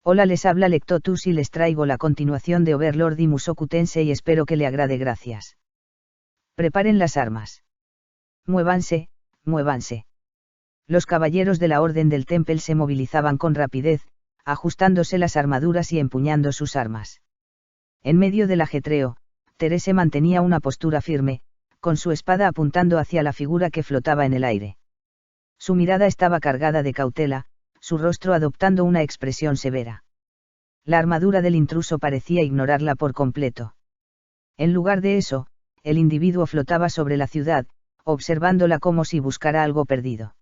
Hola, les habla Lectotus y les traigo la continuación de Overlord y Mushoku Tensei y espero que le agrade. Gracias. Preparen las armas. Muévanse, muévanse. Los caballeros de la Orden del Temple se movilizaban con rapidez, ajustándose las armaduras y empuñando sus armas. En medio del ajetreo, Therese mantenía una postura firme, con su espada apuntando hacia la figura que flotaba en el aire. Su mirada estaba cargada de cautela, su rostro adoptando una expresión severa. La armadura del intruso parecía ignorarla por completo. En lugar de eso, el individuo flotaba sobre la ciudad, observándola como si buscara algo perdido.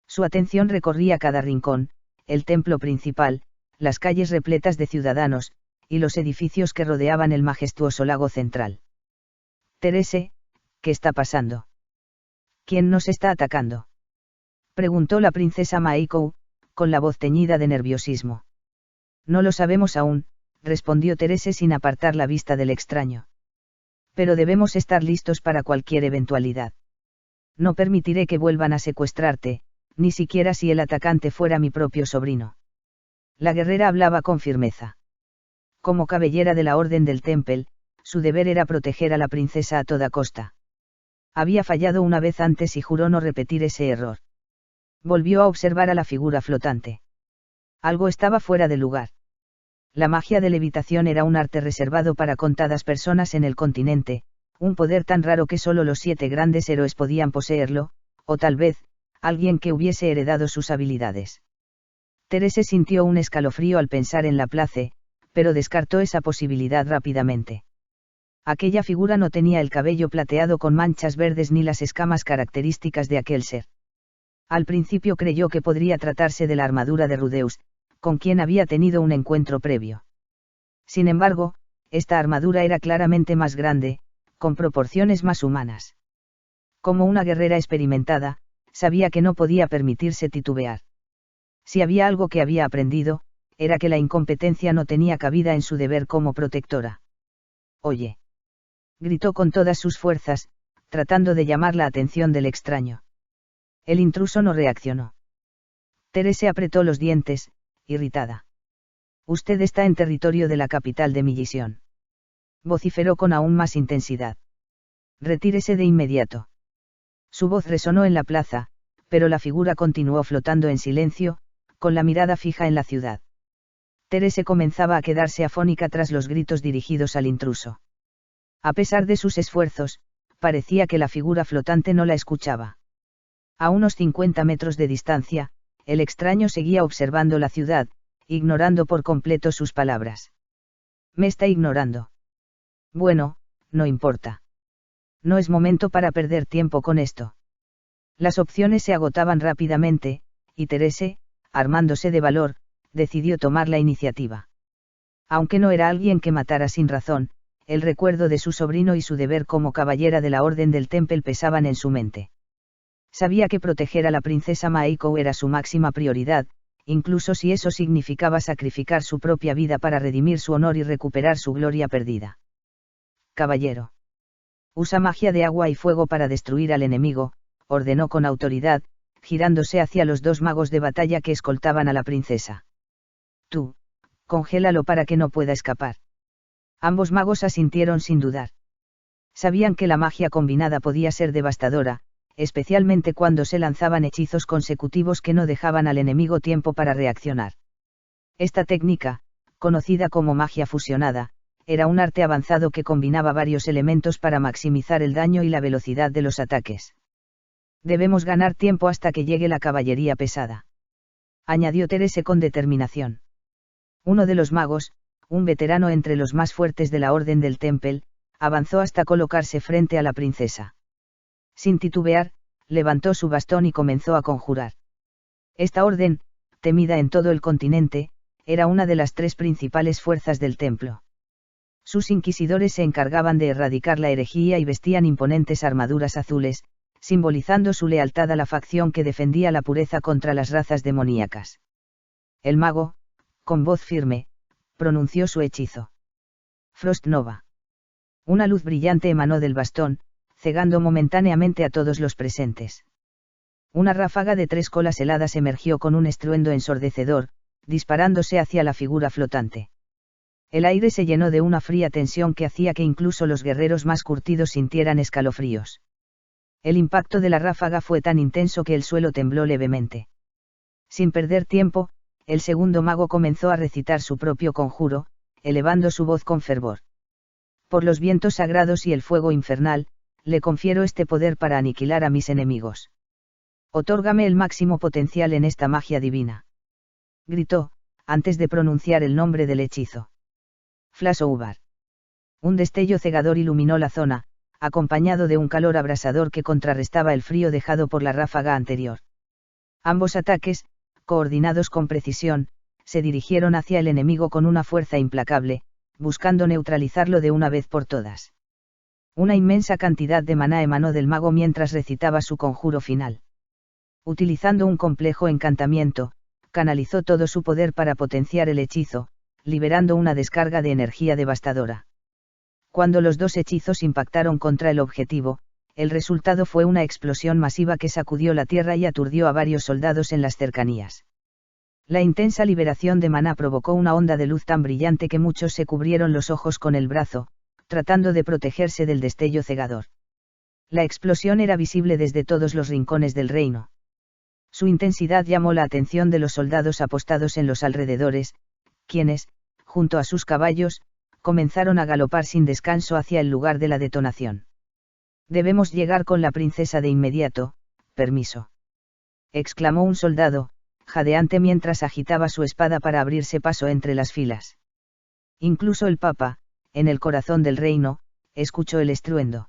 Su atención recorría cada rincón, el templo principal, las calles repletas de ciudadanos, y los edificios que rodeaban el majestuoso lago central. Therese, ¿qué está pasando? ¿Quién nos está atacando?, preguntó la princesa Maiko, con la voz teñida de nerviosismo. No lo sabemos aún, respondió Therese sin apartar la vista del extraño. Pero debemos estar listos para cualquier eventualidad. No permitiré que vuelvan a secuestrarte, ni siquiera si el atacante fuera mi propio sobrino. La guerrera hablaba con firmeza. Como cabellera de la Orden del Temple, su deber era proteger a la princesa a toda costa. Había fallado una vez antes y juró no repetir ese error. Volvió a observar a la figura flotante. Algo estaba fuera de lugar. La magia de levitación era un arte reservado para contadas personas en el continente, un poder tan raro que solo los 7 grandes héroes podían poseerlo, o tal vez, alguien que hubiese heredado sus habilidades. Therese sintió un escalofrío al pensar en la place, pero descartó esa posibilidad rápidamente. Aquella figura no tenía el cabello plateado con manchas verdes ni las escamas características de aquel ser. Al principio creyó que podría tratarse de la armadura de Rudeus, con quien había tenido un encuentro previo. Sin embargo, esta armadura era claramente más grande, con proporciones más humanas. Como una guerrera experimentada, sabía que no podía permitirse titubear. Si había algo que había aprendido, era que la incompetencia no tenía cabida en su deber como protectora. «Oye», gritó con todas sus fuerzas, tratando de llamar la atención del extraño. El intruso no reaccionó. Therese apretó los dientes, irritada. «Usted está en territorio de la capital de Millisión», vociferó con aún más intensidad. «Retírese de inmediato». Su voz resonó en la plaza, pero la figura continuó flotando en silencio, con la mirada fija en la ciudad. Therese comenzaba a quedarse afónica tras los gritos dirigidos al intruso. A pesar de sus esfuerzos, parecía que la figura flotante no la escuchaba. A unos 50 metros de distancia, el extraño seguía observando la ciudad, ignorando por completo sus palabras. «Me está ignorando. Bueno, no importa. No es momento para perder tiempo con esto». Las opciones se agotaban rápidamente, y Therese, armándose de valor, decidió tomar la iniciativa. Aunque no era alguien que matara sin razón, el recuerdo de su sobrino y su deber como caballera de la Orden del Temple pesaban en su mente. Sabía que proteger a la princesa Maiko era su máxima prioridad, incluso si eso significaba sacrificar su propia vida para redimir su honor y recuperar su gloria perdida. «Caballero. Usa magia de agua y fuego para destruir al enemigo», ordenó con autoridad, girándose hacia los 2 magos de batalla que escoltaban a la princesa. «Tú, congélalo para que no pueda escapar». Ambos magos asintieron sin dudar. Sabían que la magia combinada podía ser devastadora, especialmente cuando se lanzaban hechizos consecutivos que no dejaban al enemigo tiempo para reaccionar. Esta técnica, conocida como magia fusionada, era un arte avanzado que combinaba varios elementos para maximizar el daño y la velocidad de los ataques. «Debemos ganar tiempo hasta que llegue la caballería pesada», añadió Therese con determinación. Uno de los magos, un veterano entre los más fuertes de la Orden del Temple, avanzó hasta colocarse frente a la princesa. Sin titubear, levantó su bastón y comenzó a conjurar. Esta orden, temida en todo el continente, era una de las 3 principales fuerzas del templo. Sus inquisidores se encargaban de erradicar la herejía y vestían imponentes armaduras azules, simbolizando su lealtad a la facción que defendía la pureza contra las razas demoníacas. El mago, con voz firme, pronunció su hechizo. «Frost Nova». Una luz brillante emanó del bastón, cegando momentáneamente a todos los presentes. Una ráfaga de 3 colas heladas emergió con un estruendo ensordecedor, disparándose hacia la figura flotante. El aire se llenó de una fría tensión que hacía que incluso los guerreros más curtidos sintieran escalofríos. El impacto de la ráfaga fue tan intenso que el suelo tembló levemente. Sin perder tiempo, el segundo mago comenzó a recitar su propio conjuro, elevando su voz con fervor. Por los vientos sagrados y el fuego infernal, le confiero este poder para aniquilar a mis enemigos. Otórgame el máximo potencial en esta magia divina. Gritó, antes de pronunciar el nombre del hechizo. Flashover. Un destello cegador iluminó la zona, acompañado de un calor abrasador que contrarrestaba el frío dejado por la ráfaga anterior. Ambos ataques, coordinados con precisión, se dirigieron hacia el enemigo con una fuerza implacable, buscando neutralizarlo de una vez por todas. Una inmensa cantidad de maná emanó del mago mientras recitaba su conjuro final. Utilizando un complejo encantamiento, canalizó todo su poder para potenciar el hechizo, liberando una descarga de energía devastadora. Cuando los dos hechizos impactaron contra el objetivo, el resultado fue una explosión masiva que sacudió la tierra y aturdió a varios soldados en las cercanías. La intensa liberación de maná provocó una onda de luz tan brillante que muchos se cubrieron los ojos con el brazo, tratando de protegerse del destello cegador. La explosión era visible desde todos los rincones del reino. Su intensidad llamó la atención de los soldados apostados en los alrededores, quienes, junto a sus caballos, comenzaron a galopar sin descanso hacia el lugar de la detonación. Debemos llegar con la princesa de inmediato, permiso. Exclamó un soldado, jadeante mientras agitaba su espada para abrirse paso entre las filas. Incluso el Papa, en el corazón del reino, escuchó el estruendo.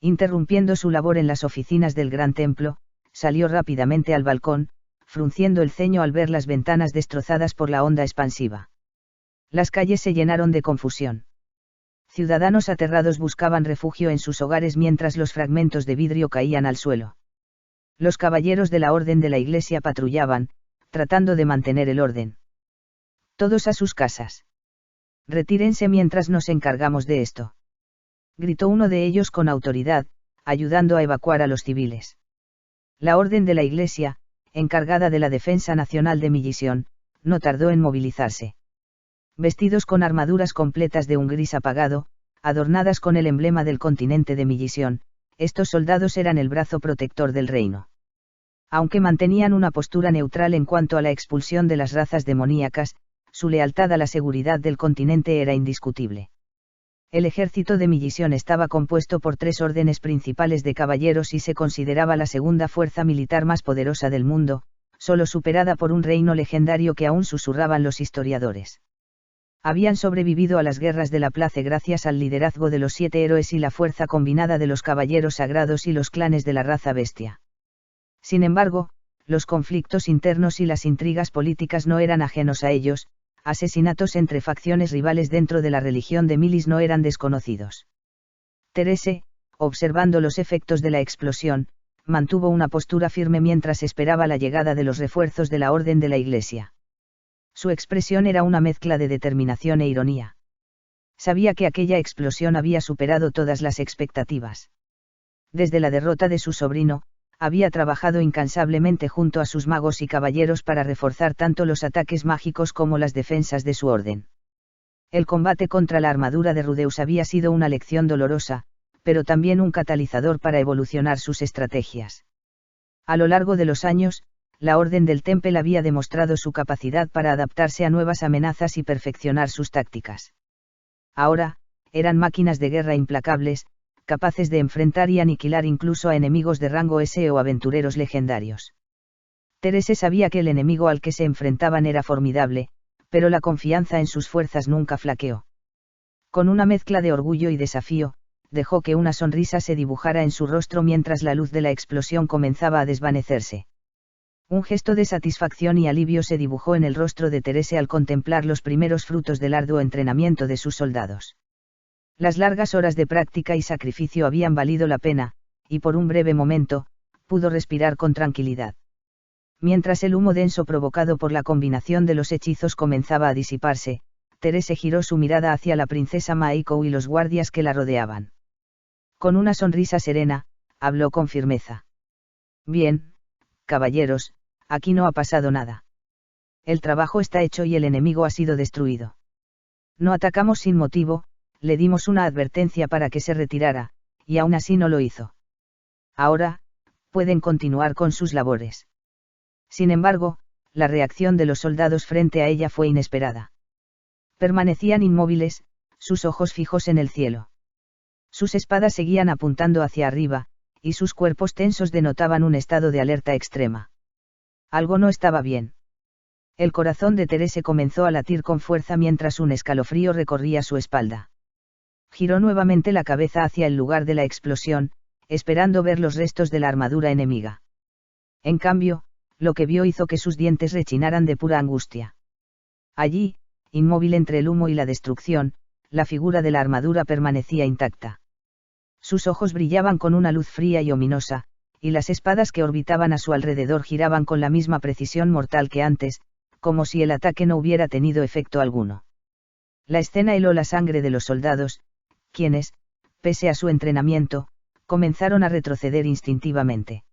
Interrumpiendo su labor en las oficinas del gran templo, salió rápidamente al balcón, frunciendo el ceño al ver las ventanas destrozadas por la onda expansiva. Las calles se llenaron de confusión. Ciudadanos aterrados buscaban refugio en sus hogares mientras los fragmentos de vidrio caían al suelo. Los caballeros de la Orden de la Iglesia patrullaban, tratando de mantener el orden. Todos a sus casas. Retírense mientras nos encargamos de esto. Gritó uno de ellos con autoridad, ayudando a evacuar a los civiles. La Orden de la Iglesia, encargada de la defensa nacional de Millisión, no tardó en movilizarse. Vestidos con armaduras completas de un gris apagado, adornadas con el emblema del continente de Millisión, estos soldados eran el brazo protector del reino. Aunque mantenían una postura neutral en cuanto a la expulsión de las razas demoníacas, su lealtad a la seguridad del continente era indiscutible. El ejército de Millisión estaba compuesto por 3 órdenes principales de caballeros y se consideraba la segunda fuerza militar más poderosa del mundo, solo superada por un reino legendario que aún susurraban los historiadores. Habían sobrevivido a las guerras de la Place gracias al liderazgo de los 7 héroes y la fuerza combinada de los caballeros sagrados y los clanes de la raza bestia. Sin embargo, los conflictos internos y las intrigas políticas no eran ajenos a ellos, asesinatos entre facciones rivales dentro de la religión de Milis no eran desconocidos. Terese, observando los efectos de la explosión, mantuvo una postura firme mientras esperaba la llegada de los refuerzos de la Orden de la Iglesia. Su expresión era una mezcla de determinación e ironía. Sabía que aquella explosión había superado todas las expectativas. Desde la derrota de su sobrino, había trabajado incansablemente junto a sus magos y caballeros para reforzar tanto los ataques mágicos como las defensas de su orden. El combate contra la armadura de Rudeus había sido una lección dolorosa, pero también un catalizador para evolucionar sus estrategias. A lo largo de los años, la Orden del Temple había demostrado su capacidad para adaptarse a nuevas amenazas y perfeccionar sus tácticas. Ahora, eran máquinas de guerra implacables, capaces de enfrentar y aniquilar incluso a enemigos de rango S o aventureros legendarios. Terese sabía que el enemigo al que se enfrentaban era formidable, pero la confianza en sus fuerzas nunca flaqueó. Con una mezcla de orgullo y desafío, dejó que una sonrisa se dibujara en su rostro mientras la luz de la explosión comenzaba a desvanecerse. Un gesto de satisfacción y alivio se dibujó en el rostro de Terese al contemplar los primeros frutos del arduo entrenamiento de sus soldados. Las largas horas de práctica y sacrificio habían valido la pena, y por un breve momento, pudo respirar con tranquilidad. Mientras el humo denso provocado por la combinación de los hechizos comenzaba a disiparse, Terese giró su mirada hacia la princesa Maiko y los guardias que la rodeaban. Con una sonrisa serena, habló con firmeza. Bien, caballeros, aquí no ha pasado nada. El trabajo está hecho y el enemigo ha sido destruido. No atacamos sin motivo, le dimos una advertencia para que se retirara, y aún así no lo hizo. Ahora, pueden continuar con sus labores. Sin embargo, la reacción de los soldados frente a ella fue inesperada. Permanecían inmóviles, sus ojos fijos en el cielo. Sus espadas seguían apuntando hacia arriba, y sus cuerpos tensos denotaban un estado de alerta extrema. Algo no estaba bien. El corazón de Therese comenzó a latir con fuerza mientras un escalofrío recorría su espalda. Giró nuevamente la cabeza hacia el lugar de la explosión, esperando ver los restos de la armadura enemiga. En cambio, lo que vio hizo que sus dientes rechinaran de pura angustia. Allí, inmóvil entre el humo y la destrucción, la figura de la armadura permanecía intacta. Sus ojos brillaban con una luz fría y ominosa, y las espadas que orbitaban a su alrededor giraban con la misma precisión mortal que antes, como si el ataque no hubiera tenido efecto alguno. La escena heló la sangre de los soldados, quienes, pese a su entrenamiento, comenzaron a retroceder instintivamente.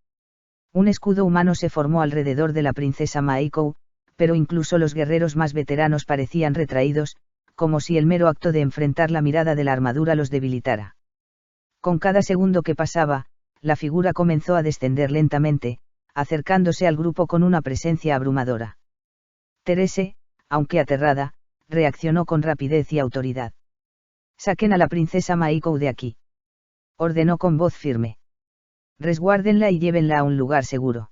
Un escudo humano se formó alrededor de la princesa Maiko, pero incluso los guerreros más veteranos parecían retraídos, como si el mero acto de enfrentar la mirada de la armadura los debilitara. Con cada segundo que pasaba, la figura comenzó a descender lentamente, acercándose al grupo con una presencia abrumadora. Therese, aunque aterrada, reaccionó con rapidez y autoridad. «Saquen a la princesa Maiko de aquí», ordenó con voz firme. «Resguárdenla y llévenla a un lugar seguro.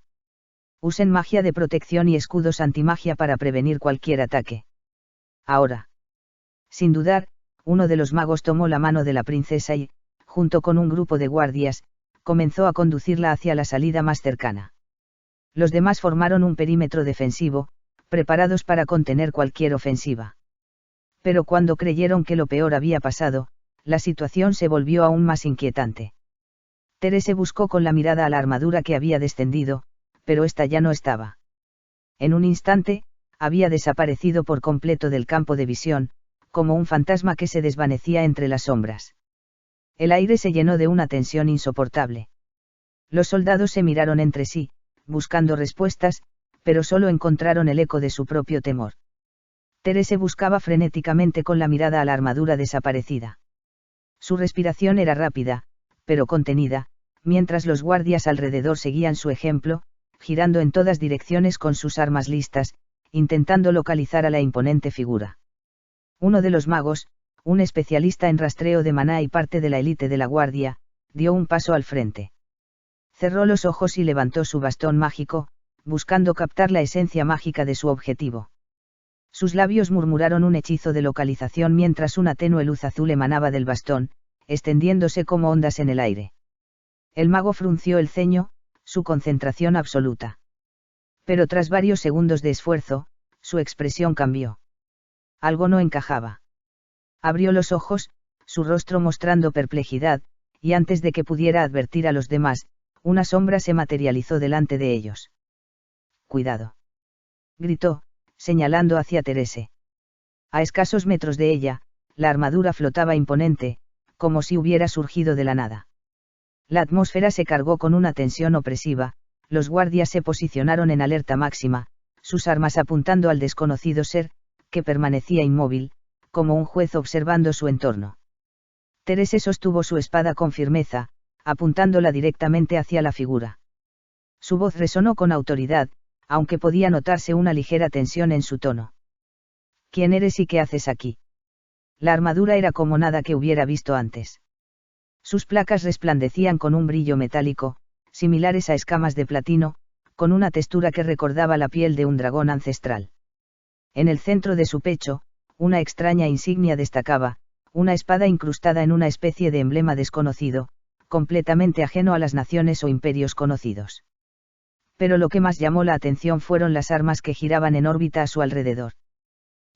Usen magia de protección y escudos antimagia para prevenir cualquier ataque. Ahora». Sin dudar, uno de los magos tomó la mano de la princesa y, junto con un grupo de guardias, comenzó a conducirla hacia la salida más cercana. Los demás formaron un perímetro defensivo, preparados para contener cualquier ofensiva. Pero cuando creyeron que lo peor había pasado, la situación se volvió aún más inquietante. Therese buscó con la mirada a la armadura que había descendido, pero ésta ya no estaba. En un instante, había desaparecido por completo del campo de visión, como un fantasma que se desvanecía entre las sombras. El aire se llenó de una tensión insoportable. Los soldados se miraron entre sí, buscando respuestas, pero solo encontraron el eco de su propio temor. Therese buscaba frenéticamente con la mirada a la armadura desaparecida. Su respiración era rápida, pero contenida, mientras los guardias alrededor seguían su ejemplo, girando en todas direcciones con sus armas listas, intentando localizar a la imponente figura. Uno de los magos, un especialista en rastreo de maná y parte de la élite de la guardia, dio un paso al frente. Cerró los ojos y levantó su bastón mágico, buscando captar la esencia mágica de su objetivo. Sus labios murmuraron un hechizo de localización mientras una tenue luz azul emanaba del bastón, extendiéndose como ondas en el aire. El mago frunció el ceño, su concentración absoluta. Pero tras varios segundos de esfuerzo, su expresión cambió. Algo no encajaba. Abrió los ojos, su rostro mostrando perplejidad, y antes de que pudiera advertir a los demás, una sombra se materializó delante de ellos. «Cuidado», gritó, señalando hacia Therese. A escasos metros de ella, la armadura flotaba imponente, como si hubiera surgido de la nada. La atmósfera se cargó con una tensión opresiva, los guardias se posicionaron en alerta máxima, sus armas apuntando al desconocido ser, que permanecía inmóvil, como un juez observando su entorno. Therese sostuvo su espada con firmeza, apuntándola directamente hacia la figura. Su voz resonó con autoridad, aunque podía notarse una ligera tensión en su tono. «¿Quién eres y qué haces aquí?» La armadura era como nada que hubiera visto antes. Sus placas resplandecían con un brillo metálico, similares a escamas de platino, con una textura que recordaba la piel de un dragón ancestral. En el centro de su pecho, una extraña insignia destacaba, una espada incrustada en una especie de emblema desconocido, completamente ajeno a las naciones o imperios conocidos. Pero lo que más llamó la atención fueron las armas que giraban en órbita a su alrededor.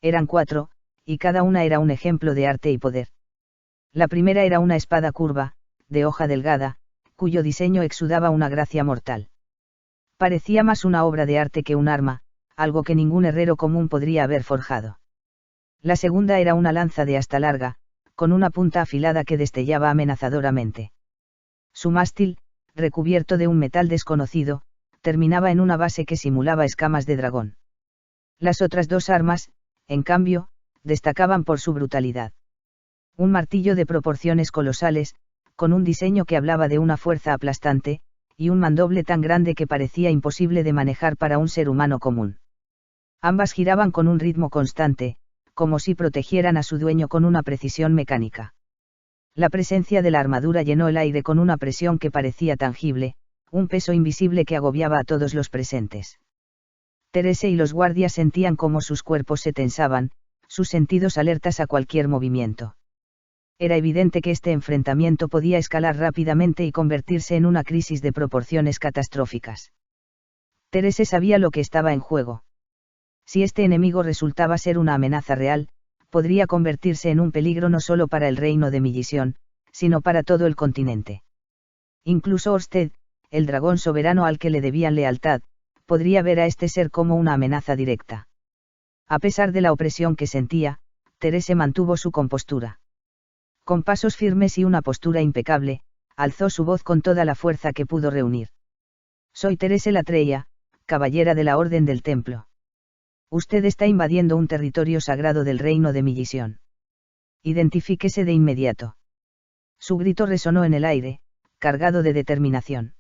Eran 4, y cada una era un ejemplo de arte y poder. La primera era una espada curva, de hoja delgada, cuyo diseño exudaba una gracia mortal. Parecía más una obra de arte que un arma, algo que ningún herrero común podría haber forjado. La segunda era una lanza de asta larga, con una punta afilada que destellaba amenazadoramente. Su mástil, recubierto de un metal desconocido, terminaba en una base que simulaba escamas de dragón. Las otras dos armas, en cambio, destacaban por su brutalidad. Un martillo de proporciones colosales, con un diseño que hablaba de una fuerza aplastante, y un mandoble tan grande que parecía imposible de manejar para un ser humano común. Ambas giraban con un ritmo constante, como si protegieran a su dueño con una precisión mecánica. La presencia de la armadura llenó el aire con una presión que parecía tangible, un peso invisible que agobiaba a todos los presentes. Teresa y los guardias sentían cómo sus cuerpos se tensaban, sus sentidos alertas a cualquier movimiento. Era evidente que este enfrentamiento podía escalar rápidamente y convertirse en una crisis de proporciones catastróficas. Teresa sabía lo que estaba en juego. Si este enemigo resultaba ser una amenaza real, podría convertirse en un peligro no solo para el reino de Millisión, sino para todo el continente. Incluso Orsted, el dragón soberano al que le debían lealtad, podría ver a este ser como una amenaza directa. A pesar de la opresión que sentía, Teresa mantuvo su compostura. Con pasos firmes y una postura impecable, alzó su voz con toda la fuerza que pudo reunir. Soy Teresa Latreia, caballera de la Orden del Templo. Usted está invadiendo un territorio sagrado del reino de Millisión. Identifíquese de inmediato. Su grito resonó en el aire, cargado de determinación.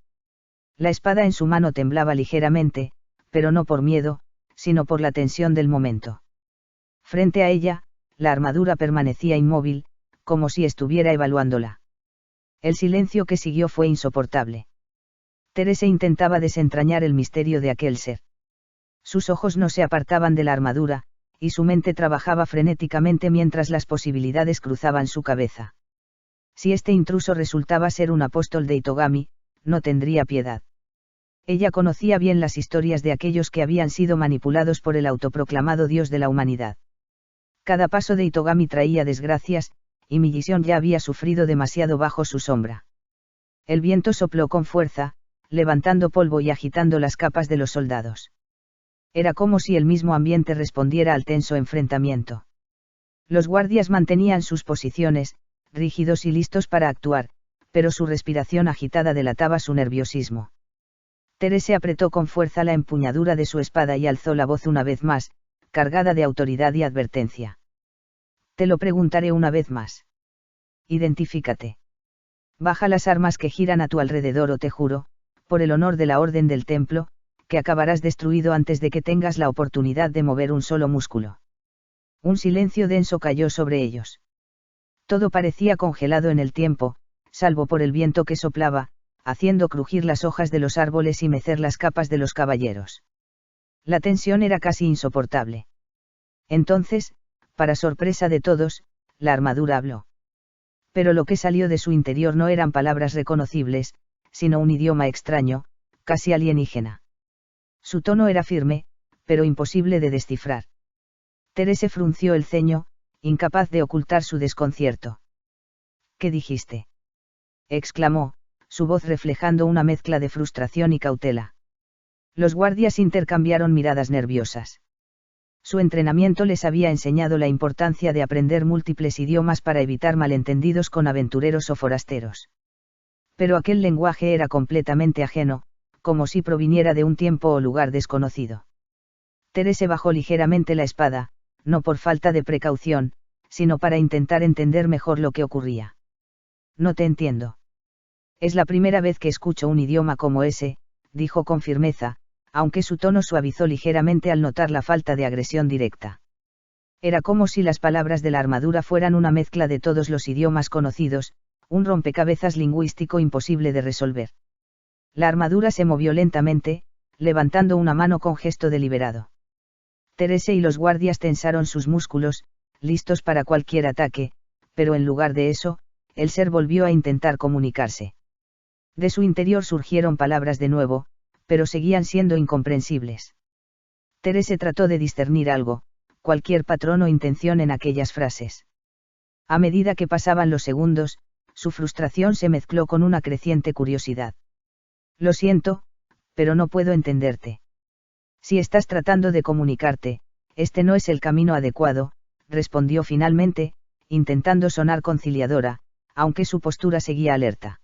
La espada en su mano temblaba ligeramente, pero no por miedo, sino por la tensión del momento. Frente a ella, la armadura permanecía inmóvil, como si estuviera evaluándola. El silencio que siguió fue insoportable. Teresa intentaba desentrañar el misterio de aquel ser. Sus ojos no se apartaban de la armadura, y su mente trabajaba frenéticamente mientras las posibilidades cruzaban su cabeza. Si este intruso resultaba ser un apóstol de Itogami, no tendría piedad. Ella conocía bien las historias de aquellos que habían sido manipulados por el autoproclamado dios de la humanidad. Cada paso de Itogami traía desgracias, y Millisión ya había sufrido demasiado bajo su sombra. El viento sopló con fuerza, levantando polvo y agitando las capas de los soldados. Era como si el mismo ambiente respondiera al tenso enfrentamiento. Los guardias mantenían sus posiciones, rígidos y listos para actuar, pero su respiración agitada delataba su nerviosismo. Teresa apretó con fuerza la empuñadura de su espada y alzó la voz una vez más, cargada de autoridad y advertencia. Te lo preguntaré una vez más. Identifícate. Baja las armas que giran a tu alrededor o te juro, por el honor de la Orden del Templo, que acabarás destruido antes de que tengas la oportunidad de mover un solo músculo. Un silencio denso cayó sobre ellos. Todo parecía congelado en el tiempo, salvo por el viento que soplaba, haciendo crujir las hojas de los árboles y mecer las capas de los caballeros. La tensión era casi insoportable. Entonces, para sorpresa de todos, la armadura habló. Pero lo que salió de su interior no eran palabras reconocibles, sino un idioma extraño, casi alienígena. Su tono era firme, pero imposible de descifrar. Teresa frunció el ceño, incapaz de ocultar su desconcierto. ¿Qué dijiste?, exclamó, su voz reflejando una mezcla de frustración y cautela. Los guardias intercambiaron miradas nerviosas. Su entrenamiento les había enseñado la importancia de aprender múltiples idiomas para evitar malentendidos con aventureros o forasteros. Pero aquel lenguaje era completamente ajeno, como si proviniera de un tiempo o lugar desconocido. Teresa bajó ligeramente la espada, no por falta de precaución, sino para intentar entender mejor lo que ocurría. No te entiendo. Es la primera vez que escucho un idioma como ese, dijo con firmeza, aunque su tono suavizó ligeramente al notar la falta de agresión directa. Era como si las palabras de la armadura fueran una mezcla de todos los idiomas conocidos, un rompecabezas lingüístico imposible de resolver. La armadura se movió lentamente, levantando una mano con gesto deliberado. Teresa y los guardias tensaron sus músculos, listos para cualquier ataque, pero en lugar de eso, el ser volvió a intentar comunicarse. De su interior surgieron palabras de nuevo, pero seguían siendo incomprensibles. Teresa trató de discernir algo, cualquier patrón o intención en aquellas frases. A medida que pasaban los segundos, su frustración se mezcló con una creciente curiosidad. Lo siento, pero no puedo entenderte. Si estás tratando de comunicarte, este no es el camino adecuado, respondió finalmente, intentando sonar conciliadora, aunque su postura seguía alerta.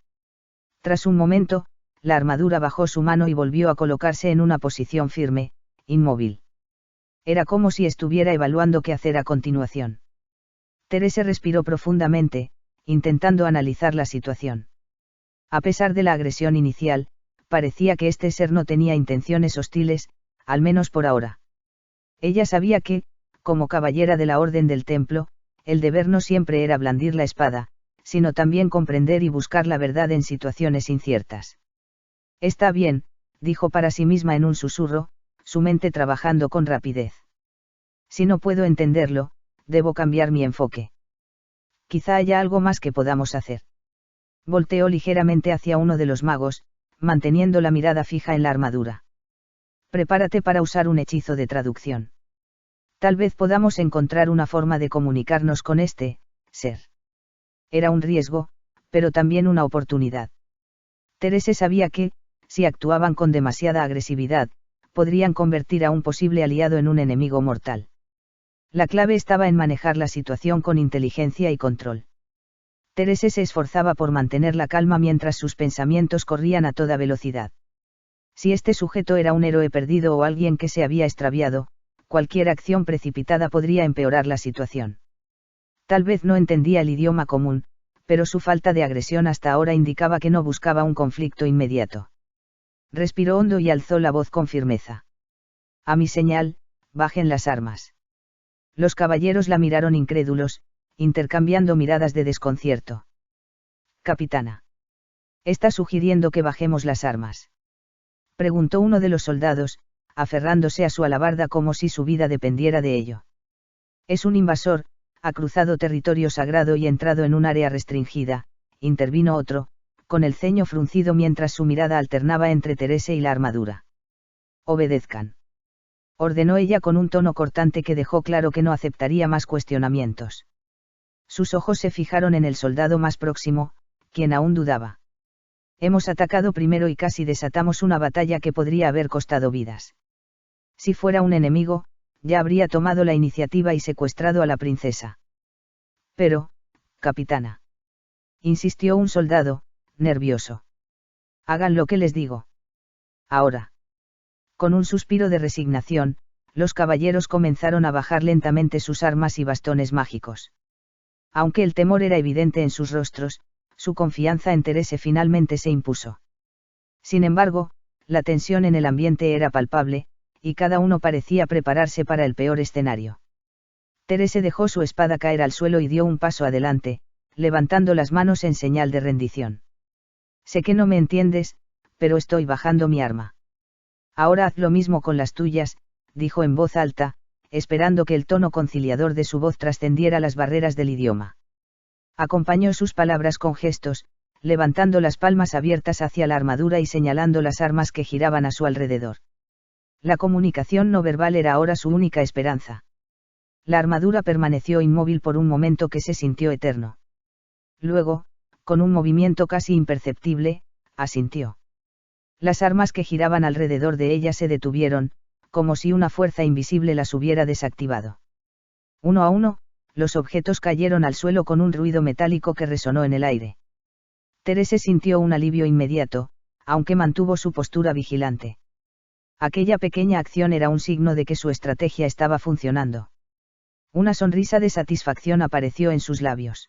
Tras un momento, la armadura bajó su mano y volvió a colocarse en una posición firme, inmóvil. Era como si estuviera evaluando qué hacer a continuación. Teresa respiró profundamente, intentando analizar la situación. A pesar de la agresión inicial, parecía que este ser no tenía intenciones hostiles, al menos por ahora. Ella sabía que, como caballera de la Orden del Templo, el deber no siempre era blandir la espada, sino también comprender y buscar la verdad en situaciones inciertas. Está bien, dijo para sí misma en un susurro, su mente trabajando con rapidez. Si no puedo entenderlo, debo cambiar mi enfoque. Quizá haya algo más que podamos hacer. Volteó ligeramente hacia uno de los magos, manteniendo la mirada fija en la armadura. Prepárate para usar un hechizo de traducción. Tal vez podamos encontrar una forma de comunicarnos con este ser. Era un riesgo, pero también una oportunidad. Teresa sabía que, si actuaban con demasiada agresividad, podrían convertir a un posible aliado en un enemigo mortal. La clave estaba en manejar la situación con inteligencia y control. Teresa se esforzaba por mantener la calma mientras sus pensamientos corrían a toda velocidad. Si este sujeto era un héroe perdido o alguien que se había extraviado, cualquier acción precipitada podría empeorar la situación. Tal vez no entendía el idioma común, pero su falta de agresión hasta ahora indicaba que no buscaba un conflicto inmediato. Respiró hondo y alzó la voz con firmeza. A mi señal, bajen las armas. Los caballeros la miraron incrédulos, intercambiando miradas de desconcierto. Capitana. ¿Está sugiriendo que bajemos las armas? Preguntó uno de los soldados, aferrándose a su alabarda como si su vida dependiera de ello. Es un invasor, ha cruzado territorio sagrado y entrado en un área restringida, intervino otro, con el ceño fruncido mientras su mirada alternaba entre Teresa y la armadura. Obedezcan. Ordenó ella con un tono cortante que dejó claro que no aceptaría más cuestionamientos. Sus ojos se fijaron en el soldado más próximo, quien aún dudaba. Hemos atacado primero y casi desatamos una batalla que podría haber costado vidas. Si fuera un enemigo, ya habría tomado la iniciativa y secuestrado a la princesa. Pero, capitana. Insistió un soldado, nervioso. Hagan lo que les digo. Ahora. Con un suspiro de resignación, los caballeros comenzaron a bajar lentamente sus armas y bastones mágicos. Aunque el temor era evidente en sus rostros, su confianza en Teresa finalmente se impuso. Sin embargo, la tensión en el ambiente era palpable, y cada uno parecía prepararse para el peor escenario. Teresa dejó su espada caer al suelo y dio un paso adelante, levantando las manos en señal de rendición. Sé que no me entiendes, pero estoy bajando mi arma. Ahora haz lo mismo con las tuyas, dijo en voz alta, esperando que el tono conciliador de su voz trascendiera las barreras del idioma. Acompañó sus palabras con gestos, levantando las palmas abiertas hacia la armadura y señalando las armas que giraban a su alrededor. La comunicación no verbal era ahora su única esperanza. La armadura permaneció inmóvil por un momento que se sintió eterno. Luego, con un movimiento casi imperceptible, asintió. Las armas que giraban alrededor de ella se detuvieron, como si una fuerza invisible las hubiera desactivado. Uno a uno, los objetos cayeron al suelo con un ruido metálico que resonó en el aire. Teresa sintió un alivio inmediato, aunque mantuvo su postura vigilante. Aquella pequeña acción era un signo de que su estrategia estaba funcionando. Una sonrisa de satisfacción apareció en sus labios.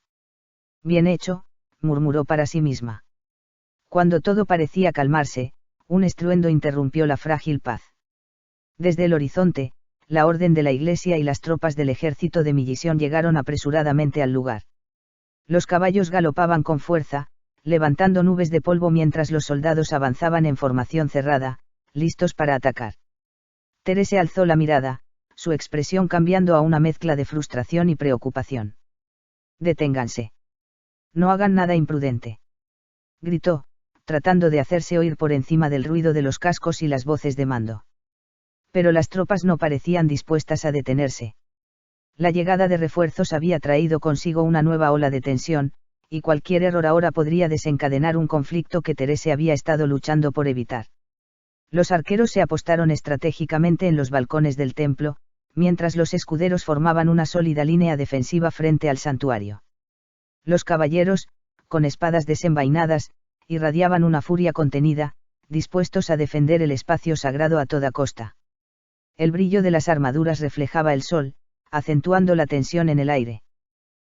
Bien hecho, murmuró para sí misma. Cuando todo parecía calmarse, un estruendo interrumpió la frágil paz. Desde el horizonte, la orden de la iglesia y las tropas del ejército de Millisión llegaron apresuradamente al lugar. Los caballos galopaban con fuerza, levantando nubes de polvo mientras los soldados avanzaban en formación cerrada, listos para atacar. Teresa alzó la mirada, su expresión cambiando a una mezcla de frustración y preocupación. Deténganse. No hagan nada imprudente. Gritó, tratando de hacerse oír por encima del ruido de los cascos y las voces de mando. Pero las tropas no parecían dispuestas a detenerse. La llegada de refuerzos había traído consigo una nueva ola de tensión, y cualquier error ahora podría desencadenar un conflicto que Teresa había estado luchando por evitar. Los arqueros se apostaron estratégicamente en los balcones del templo, mientras los escuderos formaban una sólida línea defensiva frente al santuario. Los caballeros, con espadas desenvainadas, irradiaban una furia contenida, dispuestos a defender el espacio sagrado a toda costa. El brillo de las armaduras reflejaba el sol, acentuando la tensión en el aire.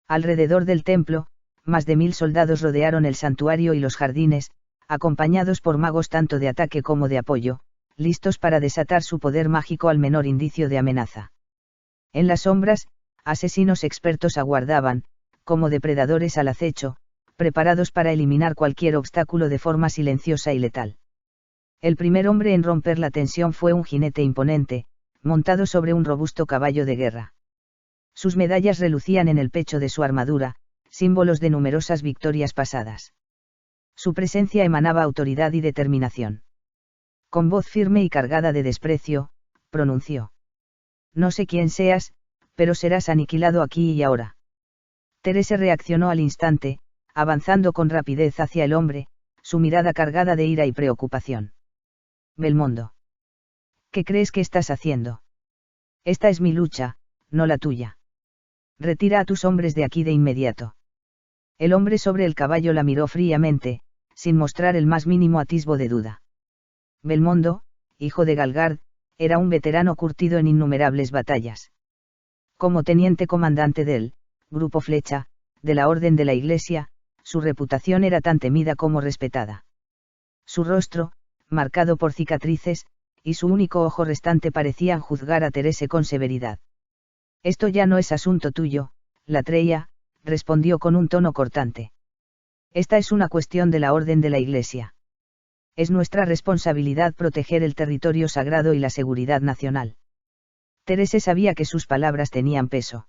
Alrededor del templo, más de 1000 soldados rodearon el santuario y los jardines, acompañados por magos tanto de ataque como de apoyo, listos para desatar su poder mágico al menor indicio de amenaza. En las sombras, asesinos expertos aguardaban, como depredadores al acecho, preparados para eliminar cualquier obstáculo de forma silenciosa y letal. El primer hombre en romper la tensión fue un jinete imponente, montado sobre un robusto caballo de guerra. Sus medallas relucían en el pecho de su armadura, símbolos de numerosas victorias pasadas. Su presencia emanaba autoridad y determinación. Con voz firme y cargada de desprecio, pronunció: «No sé quién seas, pero serás aniquilado aquí y ahora». Terese reaccionó al instante, avanzando con rapidez hacia el hombre, su mirada cargada de ira y preocupación. «Belmondo. ¿Qué crees que estás haciendo? Esta es mi lucha, no la tuya. Retira a tus hombres de aquí de inmediato». El hombre sobre el caballo la miró fríamente, sin mostrar el más mínimo atisbo de duda. Belmondo, hijo de Galgard, era un veterano curtido en innumerables batallas. Como teniente comandante del Grupo Flecha, de la Orden de la Iglesia, su reputación era tan temida como respetada. Su rostro, marcado por cicatrices, y su único ojo restante parecían juzgar a Terese con severidad. «Esto ya no es asunto tuyo, Latreia», respondió con un tono cortante. «Esta es una cuestión de la Orden de la Iglesia. Es nuestra responsabilidad proteger el territorio sagrado y la seguridad nacional». Terese sabía que sus palabras tenían peso.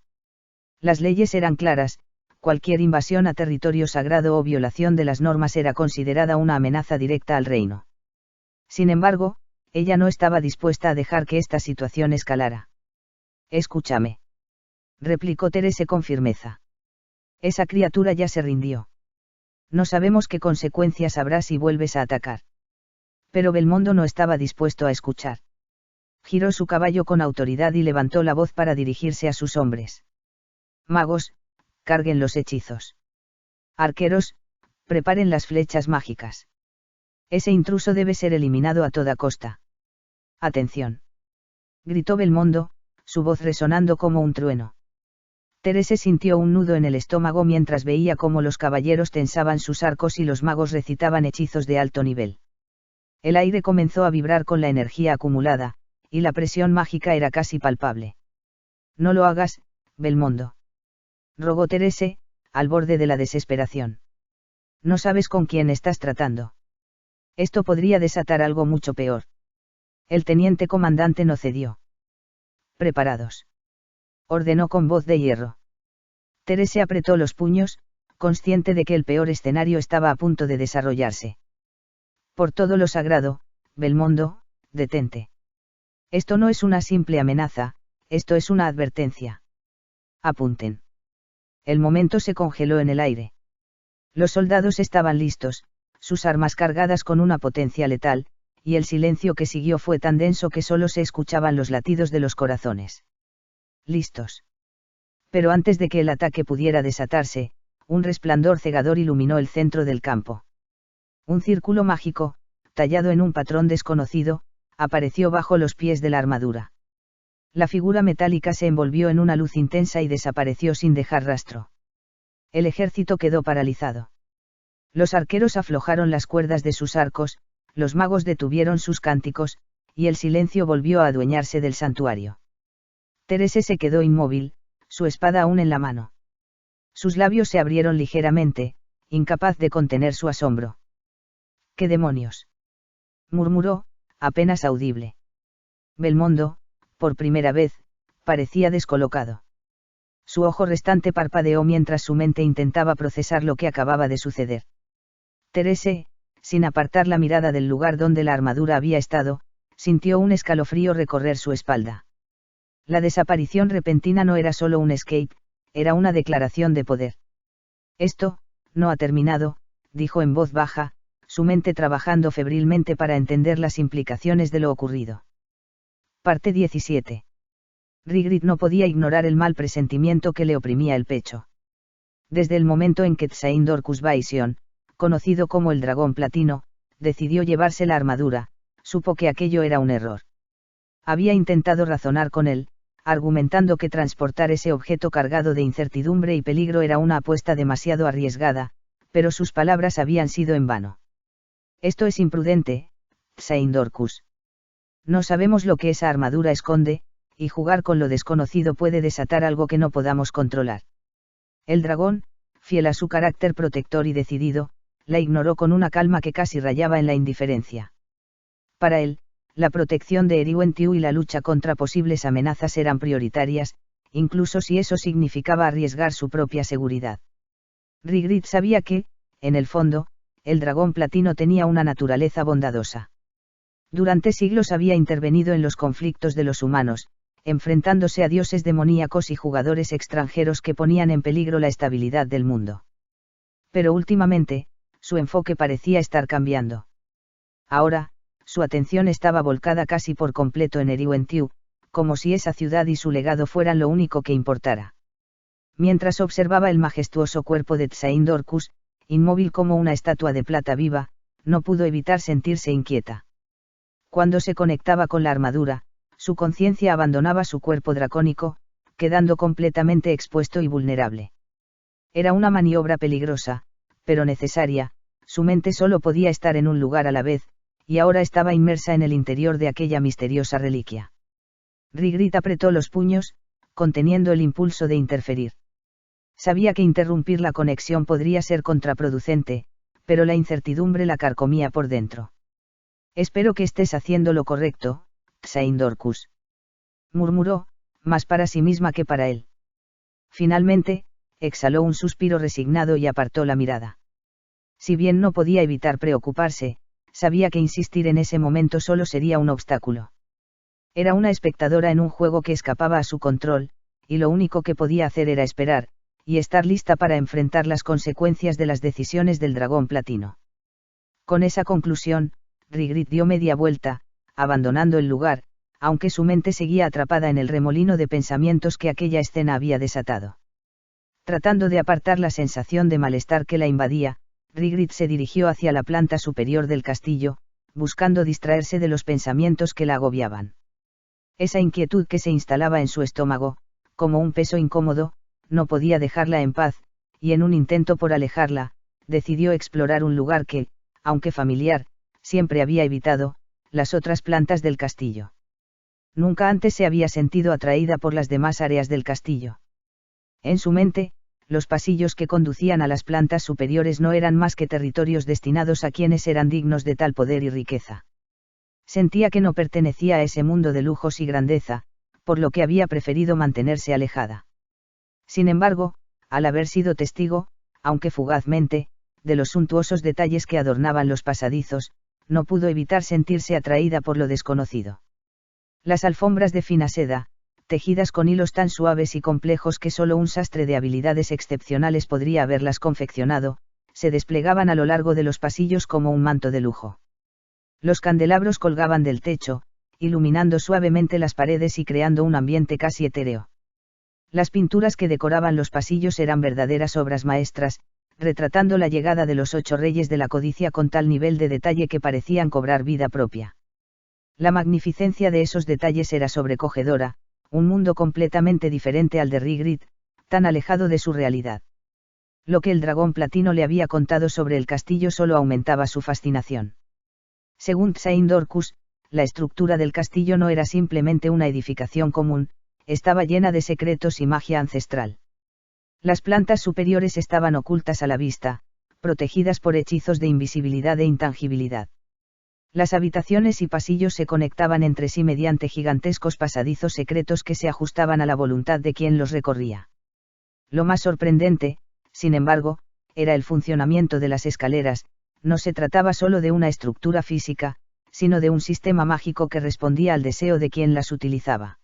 Las leyes eran claras, cualquier invasión a territorio sagrado o violación de las normas era considerada una amenaza directa al reino. Sin embargo, ella no estaba dispuesta a dejar que esta situación escalara. «Escúchame», replicó Terese con firmeza. «Esa criatura ya se rindió. No sabemos qué consecuencias habrá si vuelves a atacar». Pero Belmondo no estaba dispuesto a escuchar. Giró su caballo con autoridad y levantó la voz para dirigirse a sus hombres. «Magos, carguen los hechizos. Arqueros, preparen las flechas mágicas. Ese intruso debe ser eliminado a toda costa. Atención», gritó Belmondo, su voz resonando como un trueno. Terese sintió un nudo en el estómago mientras veía cómo los caballeros tensaban sus arcos y los magos recitaban hechizos de alto nivel. El aire comenzó a vibrar con la energía acumulada, y la presión mágica era casi palpable. «No lo hagas, Belmondo», rogó Terese, al borde de la desesperación. «No sabes con quién estás tratando. Esto podría desatar algo mucho peor». El teniente comandante no cedió. «Preparados», ordenó con voz de hierro. Terese apretó los puños, consciente de que el peor escenario estaba a punto de desarrollarse. «Por todo lo sagrado, Belmondo, detente. Esto no es una simple amenaza, esto es una advertencia. Apunten». El momento se congeló en el aire. Los soldados estaban listos, sus armas cargadas con una potencia letal, y el silencio que siguió fue tan denso que solo se escuchaban los latidos de los corazones. «Listos». Pero antes de que el ataque pudiera desatarse, un resplandor cegador iluminó el centro del campo. Un círculo mágico, tallado en un patrón desconocido, apareció bajo los pies de la armadura. La figura metálica se envolvió en una luz intensa y desapareció sin dejar rastro. El ejército quedó paralizado. Los arqueros aflojaron las cuerdas de sus arcos, los magos detuvieron sus cánticos, y el silencio volvió a adueñarse del santuario. Terese se quedó inmóvil, su espada aún en la mano. Sus labios se abrieron ligeramente, incapaz de contener su asombro. «¿Qué demonios?», murmuró, apenas audible. Belmondo, por primera vez, parecía descolocado. Su ojo restante parpadeó mientras su mente intentaba procesar lo que acababa de suceder. Terese, sin apartar la mirada del lugar donde la armadura había estado, sintió un escalofrío recorrer su espalda. La desaparición repentina no era solo un escape, era una declaración de poder. «Esto, no ha terminado», dijo en voz baja, su mente trabajando febrilmente para entender las implicaciones de lo ocurrido. Parte 17. Rigrid no podía ignorar el mal presentimiento que le oprimía el pecho. Desde el momento en que Tsain Dorcus Baision, conocido como el Dragón Platino, decidió llevarse la armadura, supo que aquello era un error. Había intentado razonar con él, argumentando que transportar ese objeto cargado de incertidumbre y peligro era una apuesta demasiado arriesgada, pero sus palabras habían sido en vano. Esto es imprudente, Saint Dorcus. No sabemos lo que esa armadura esconde, y jugar con lo desconocido puede desatar algo que no podamos controlar. El dragón, fiel a su carácter protector y decidido, la ignoró con una calma que casi rayaba en la indiferencia. Para él, la protección de Eriwentiu y la lucha contra posibles amenazas eran prioritarias, incluso si eso significaba arriesgar su propia seguridad. Rigrid sabía que, en el fondo, el dragón platino tenía una naturaleza bondadosa. Durante siglos había intervenido en los conflictos de los humanos, enfrentándose a dioses demoníacos y jugadores extranjeros que ponían en peligro la estabilidad del mundo. Pero últimamente, su enfoque parecía estar cambiando. Ahora, su atención estaba volcada casi por completo en Eriwentiu, como si esa ciudad y su legado fueran lo único que importara. Mientras observaba el majestuoso cuerpo de Tsain Dorcus, inmóvil como una estatua de plata viva, no pudo evitar sentirse inquieta. Cuando se conectaba con la armadura, su conciencia abandonaba su cuerpo dracónico, quedando completamente expuesto y vulnerable. Era una maniobra peligrosa, pero necesaria, su mente solo podía estar en un lugar a la vez, y ahora estaba inmersa en el interior de aquella misteriosa reliquia. Rigrid apretó los puños, conteniendo el impulso de interferir. Sabía que interrumpir la conexión podría ser contraproducente, pero la incertidumbre la carcomía por dentro. Espero que estés haciendo lo correcto, Tsain Dorcus. Murmuró, más para sí misma que para él. Finalmente, exhaló un suspiro resignado y apartó la mirada. Si bien no podía evitar preocuparse, sabía que insistir en ese momento solo sería un obstáculo. Era una espectadora en un juego que escapaba a su control, y lo único que podía hacer era esperar, y estar lista para enfrentar las consecuencias de las decisiones del dragón platino. Con esa conclusión, Rigrid dio media vuelta, abandonando el lugar, aunque su mente seguía atrapada en el remolino de pensamientos que aquella escena había desatado. Tratando de apartar la sensación de malestar que la invadía, Rigrid se dirigió hacia la planta superior del castillo, buscando distraerse de los pensamientos que la agobiaban. Esa inquietud que se instalaba en su estómago, como un peso incómodo, no podía dejarla en paz, y en un intento por alejarla, decidió explorar un lugar que, aunque familiar, siempre había evitado, las otras plantas del castillo. Nunca antes se había sentido atraída por las demás áreas del castillo. En su mente, los pasillos que conducían a las plantas superiores no eran más que territorios destinados a quienes eran dignos de tal poder y riqueza. Sentía que no pertenecía a ese mundo de lujos y grandeza, por lo que había preferido mantenerse alejada. Sin embargo, al haber sido testigo, aunque fugazmente, de los suntuosos detalles que adornaban los pasadizos, no pudo evitar sentirse atraída por lo desconocido. Las alfombras de fina seda, tejidas con hilos tan suaves y complejos que solo un sastre de habilidades excepcionales podría haberlas confeccionado, se desplegaban a lo largo de los pasillos como un manto de lujo. Los candelabros colgaban del techo, iluminando suavemente las paredes y creando un ambiente casi etéreo. Las pinturas que decoraban los pasillos eran verdaderas obras maestras, retratando la llegada de los 8 reyes de la codicia con tal nivel de detalle que parecían cobrar vida propia. La magnificencia de esos detalles era sobrecogedora, un mundo completamente diferente al de Rigrid, tan alejado de su realidad. Lo que el dragón platino le había contado sobre el castillo solo aumentaba su fascinación. Según Tsain Dorcus, la estructura del castillo no era simplemente una edificación común, estaba llena de secretos y magia ancestral. Las plantas superiores estaban ocultas a la vista, protegidas por hechizos de invisibilidad e intangibilidad. Las habitaciones y pasillos se conectaban entre sí mediante gigantescos pasadizos secretos que se ajustaban a la voluntad de quien los recorría. Lo más sorprendente, sin embargo, era el funcionamiento de las escaleras. No se trataba solo de una estructura física, sino de un sistema mágico que respondía al deseo de quien las utilizaba.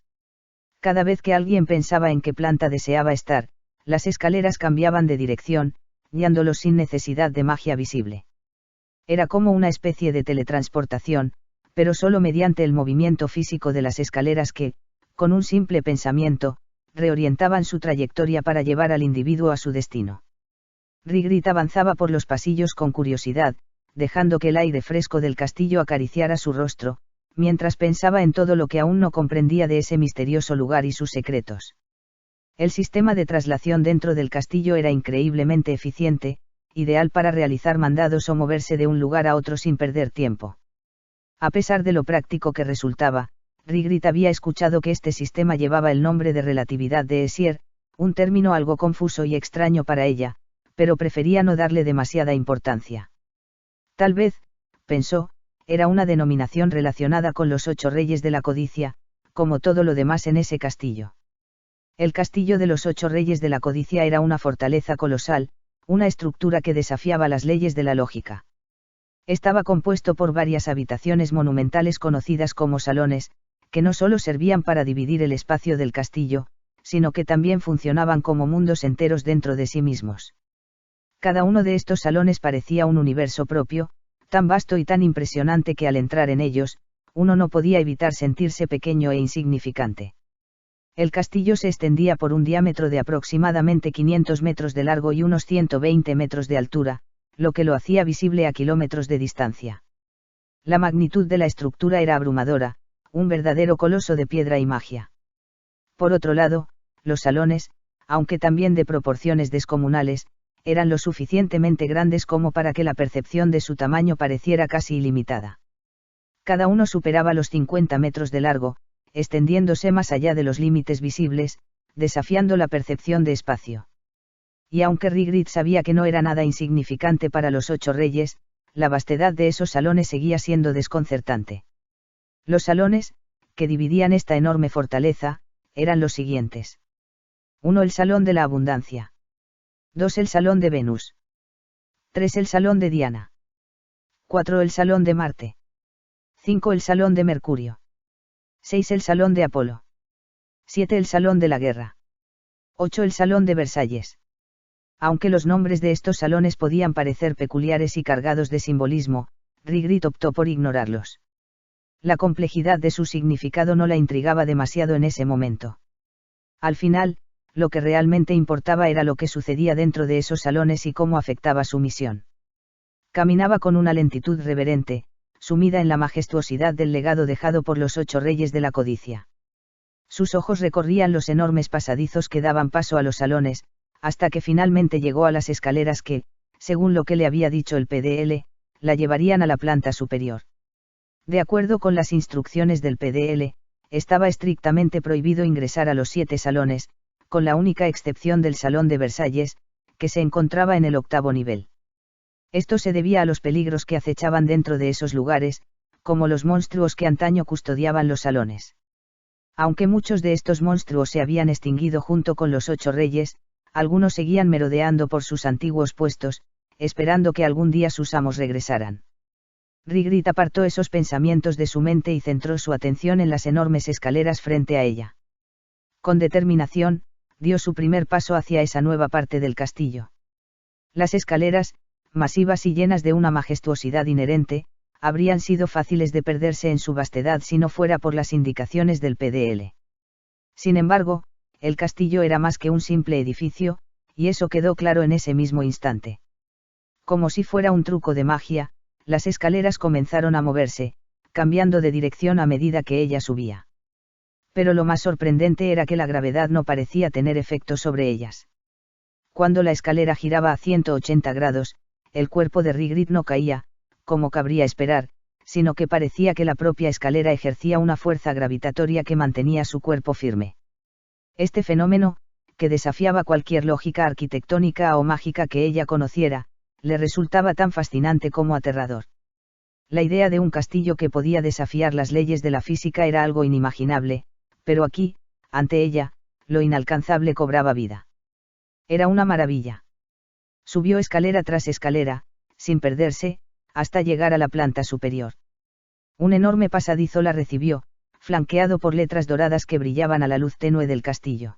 Cada vez que alguien pensaba en qué planta deseaba estar, las escaleras cambiaban de dirección, guiándolos sin necesidad de magia visible. Era como una especie de teletransportación, pero solo mediante el movimiento físico de las escaleras que, con un simple pensamiento, reorientaban su trayectoria para llevar al individuo a su destino. Rigrid avanzaba por los pasillos con curiosidad, dejando que el aire fresco del castillo acariciara su rostro, mientras pensaba en todo lo que aún no comprendía de ese misterioso lugar y sus secretos. El sistema de traslación dentro del castillo era increíblemente eficiente, ideal para realizar mandados o moverse de un lugar a otro sin perder tiempo. A pesar de lo práctico que resultaba, Rigrit había escuchado que este sistema llevaba el nombre de relatividad de Hessier, un término algo confuso y extraño para ella, pero prefería no darle demasiada importancia. Tal vez, pensó, era una denominación relacionada con los 8 reyes de la codicia, como todo lo demás en ese castillo. El castillo de los 8 reyes de la codicia era una fortaleza colosal, una estructura que desafiaba las leyes de la lógica. Estaba compuesto por varias habitaciones monumentales conocidas como salones, que no solo servían para dividir el espacio del castillo, sino que también funcionaban como mundos enteros dentro de sí mismos. Cada uno de estos salones parecía un universo propio, tan vasto y tan impresionante que al entrar en ellos, uno no podía evitar sentirse pequeño e insignificante. El castillo se extendía por un diámetro de aproximadamente 500 metros de largo y unos 120 metros de altura, lo que lo hacía visible a kilómetros de distancia. La magnitud de la estructura era abrumadora, un verdadero coloso de piedra y magia. Por otro lado, los salones, aunque también de proporciones descomunales, eran lo suficientemente grandes como para que la percepción de su tamaño pareciera casi ilimitada. Cada uno superaba los 50 metros de largo, extendiéndose más allá de los límites visibles, desafiando la percepción de espacio. Y aunque Rigrit sabía que no era nada insignificante para los 8 reyes, la vastedad de esos salones seguía siendo desconcertante. Los salones, que dividían esta enorme fortaleza, eran los siguientes. 1. El Salón de la Abundancia. 2. El Salón de Venus. 3. El Salón de Diana. 4. El Salón de Marte. 5. El Salón de Mercurio. 6. El Salón de Apolo. 7. El Salón de la Guerra. 8. El Salón de Versalles. Aunque los nombres de estos salones podían parecer peculiares y cargados de simbolismo, Rigrit optó por ignorarlos. La complejidad de su significado no la intrigaba demasiado en ese momento. Al final, lo que realmente importaba era lo que sucedía dentro de esos salones y cómo afectaba su misión. Caminaba con una lentitud reverente, sumida en la majestuosidad del legado dejado por los 8 reyes de la codicia. Sus ojos recorrían los enormes pasadizos que daban paso a los salones, hasta que finalmente llegó a las escaleras que, según lo que le había dicho el PDL, la llevarían a la planta superior. De acuerdo con las instrucciones del PDL, estaba estrictamente prohibido ingresar a los 7 salones, con la única excepción del Salón de Versalles, que se encontraba en el 8º nivel. Esto se debía a los peligros que acechaban dentro de esos lugares, como los monstruos que antaño custodiaban los salones. Aunque muchos de estos monstruos se habían extinguido junto con los 8 reyes, algunos seguían merodeando por sus antiguos puestos, esperando que algún día sus amos regresaran. Rigrit apartó esos pensamientos de su mente y centró su atención en las enormes escaleras frente a ella. Con determinación, dio su primer paso hacia esa nueva parte del castillo. Las escaleras, masivas y llenas de una majestuosidad inherente, habrían sido fáciles de perderse en su vastedad si no fuera por las indicaciones del PDL. Sin embargo, el castillo era más que un simple edificio, y eso quedó claro en ese mismo instante. Como si fuera un truco de magia, las escaleras comenzaron a moverse, cambiando de dirección a medida que ella subía. Pero lo más sorprendente era que la gravedad no parecía tener efecto sobre ellas. Cuando la escalera giraba a 180 grados, el cuerpo de Rigrit no caía, como cabría esperar, sino que parecía que la propia escalera ejercía una fuerza gravitatoria que mantenía su cuerpo firme. Este fenómeno, que desafiaba cualquier lógica arquitectónica o mágica que ella conociera, le resultaba tan fascinante como aterrador. La idea de un castillo que podía desafiar las leyes de la física era algo inimaginable, pero aquí, ante ella, lo inalcanzable cobraba vida. Era una maravilla. Subió escalera tras escalera, sin perderse, hasta llegar a la planta superior. Un enorme pasadizo la recibió, flanqueado por letras doradas que brillaban a la luz tenue del castillo.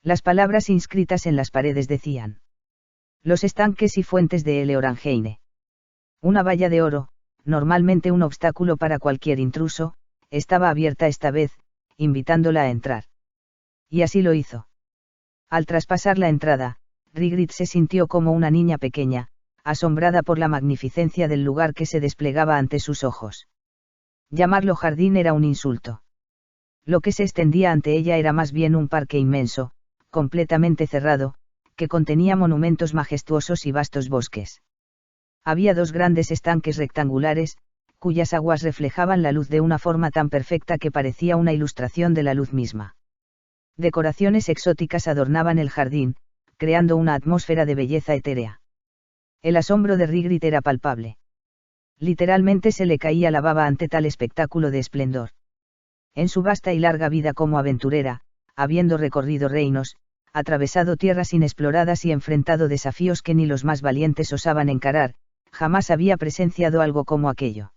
Las palabras inscritas en las paredes decían: los estanques y fuentes de Eleorangeine. Una valla de oro, normalmente un obstáculo para cualquier intruso, estaba abierta esta vez, invitándola a entrar. Y así lo hizo. Al traspasar la entrada, Rigrit se sintió como una niña pequeña, asombrada por la magnificencia del lugar que se desplegaba ante sus ojos. Llamarlo jardín era un insulto. Lo que se extendía ante ella era más bien un parque inmenso, completamente cerrado, que contenía monumentos majestuosos y vastos bosques. Había dos grandes estanques rectangulares, cuyas aguas reflejaban la luz de una forma tan perfecta que parecía una ilustración de la luz misma. Decoraciones exóticas adornaban el jardín, creando una atmósfera de belleza etérea. El asombro de Rigrid era palpable. Literalmente se le caía la baba ante tal espectáculo de esplendor. En su vasta y larga vida como aventurera, habiendo recorrido reinos, atravesado tierras inexploradas y enfrentado desafíos que ni los más valientes osaban encarar, jamás había presenciado algo como aquello.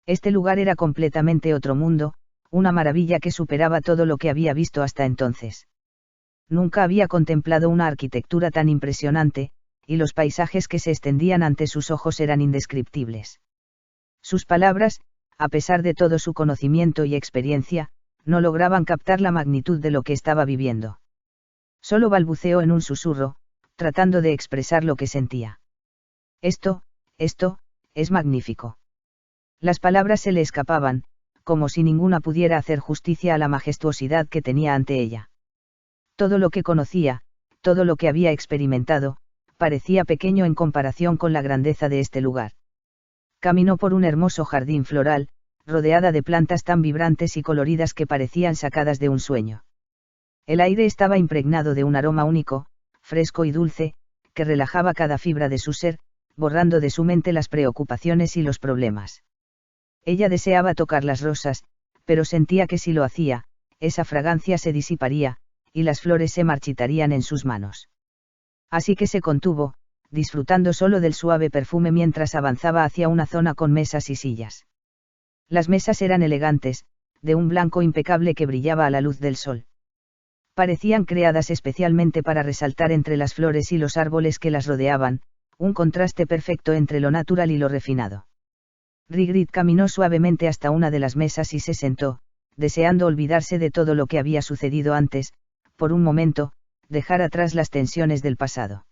Este lugar era completamente otro mundo, una maravilla que superaba todo lo que había visto hasta entonces. Nunca había contemplado una arquitectura tan impresionante, y los paisajes que se extendían ante sus ojos eran indescriptibles. Sus palabras, a pesar de todo su conocimiento y experiencia, no lograban captar la magnitud de lo que estaba viviendo. Solo balbuceó en un susurro, tratando de expresar lo que sentía. Esto, es magnífico. Las palabras se le escapaban, como si ninguna pudiera hacer justicia a la majestuosidad que tenía ante ella. Todo lo que conocía, todo lo que había experimentado, parecía pequeño en comparación con la grandeza de este lugar. Caminó por un hermoso jardín floral, rodeada de plantas tan vibrantes y coloridas que parecían sacadas de un sueño. El aire estaba impregnado de un aroma único, fresco y dulce, que relajaba cada fibra de su ser, borrando de su mente las preocupaciones y los problemas. Ella deseaba tocar las rosas, pero sentía que si lo hacía, esa fragancia se disiparía, y las flores se marchitarían en sus manos. Así que se contuvo, disfrutando solo del suave perfume mientras avanzaba hacia una zona con mesas y sillas. Las mesas eran elegantes, de un blanco impecable que brillaba a la luz del sol. Parecían creadas especialmente para resaltar entre las flores y los árboles que las rodeaban, un contraste perfecto entre lo natural y lo refinado. Rigrid caminó suavemente hasta una de las mesas y se sentó, deseando olvidarse de todo lo que había sucedido antes, por un momento, dejar atrás las tensiones del pasado.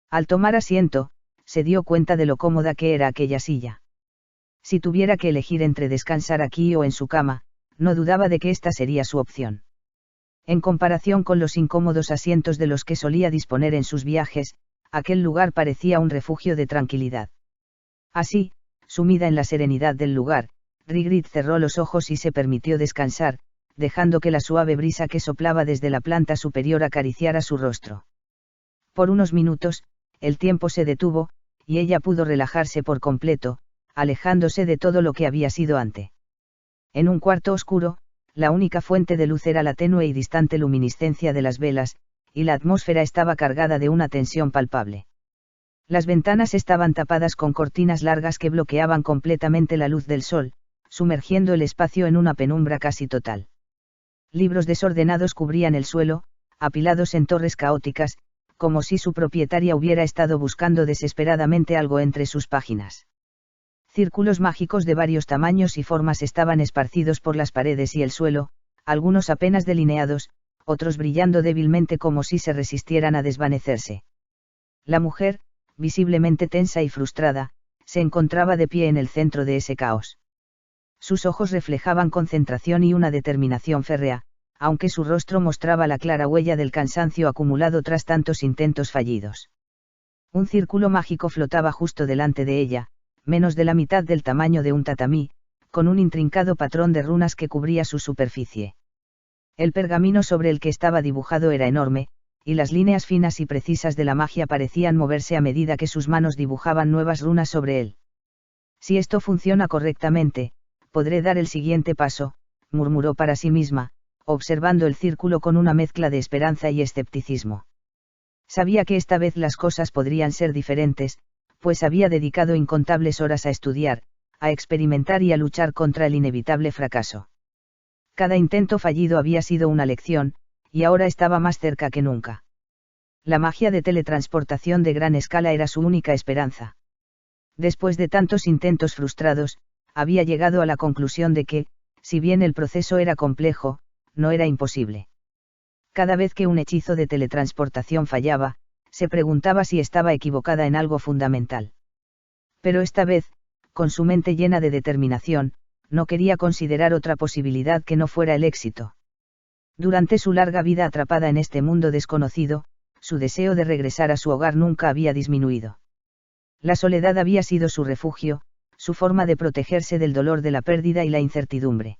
Al tomar asiento, se dio cuenta de lo cómoda que era aquella silla. Si tuviera que elegir entre descansar aquí o en su cama, no dudaba de que esta sería su opción. En comparación con los incómodos asientos de los que solía disponer en sus viajes, aquel lugar parecía un refugio de tranquilidad. Así, sumida en la serenidad del lugar, Rigrid cerró los ojos y se permitió descansar, dejando que la suave brisa que soplaba desde la planta superior acariciara su rostro. Por unos minutos, el tiempo se detuvo, y ella pudo relajarse por completo, alejándose de todo lo que había sido antes. En un cuarto oscuro, la única fuente de luz era la tenue y distante luminiscencia de las velas, y la atmósfera estaba cargada de una tensión palpable. Las ventanas estaban tapadas con cortinas largas que bloqueaban completamente la luz del sol, sumergiendo el espacio en una penumbra casi total. Libros desordenados cubrían el suelo, apilados en torres caóticas, como si su propietaria hubiera estado buscando desesperadamente algo entre sus páginas. Círculos mágicos de varios tamaños y formas estaban esparcidos por las paredes y el suelo, algunos apenas delineados, otros brillando débilmente como si se resistieran a desvanecerse. La mujer, visiblemente tensa y frustrada, se encontraba de pie en el centro de ese caos. Sus ojos reflejaban concentración y una determinación férrea, aunque su rostro mostraba la clara huella del cansancio acumulado tras tantos intentos fallidos. Un círculo mágico flotaba justo delante de ella, menos de la mitad del tamaño de un tatamí, con un intrincado patrón de runas que cubría su superficie. El pergamino sobre el que estaba dibujado era enorme, y las líneas finas y precisas de la magia parecían moverse a medida que sus manos dibujaban nuevas runas sobre él. Si esto funciona correctamente, podré dar el siguiente paso, murmuró para sí misma, observando el círculo con una mezcla de esperanza y escepticismo. Sabía que esta vez las cosas podrían ser diferentes, pues había dedicado incontables horas a estudiar, a experimentar y a luchar contra el inevitable fracaso. Cada intento fallido había sido una lección, y ahora estaba más cerca que nunca. La magia de teletransportación de gran escala era su única esperanza. Después de tantos intentos frustrados, había llegado a la conclusión de que, si bien el proceso era complejo, no era imposible. Cada vez que un hechizo de teletransportación fallaba, se preguntaba si estaba equivocada en algo fundamental. Pero esta vez, con su mente llena de determinación, no quería considerar otra posibilidad que no fuera el éxito. Durante su larga vida atrapada en este mundo desconocido, su deseo de regresar a su hogar nunca había disminuido. La soledad había sido su refugio, su forma de protegerse del dolor de la pérdida y la incertidumbre.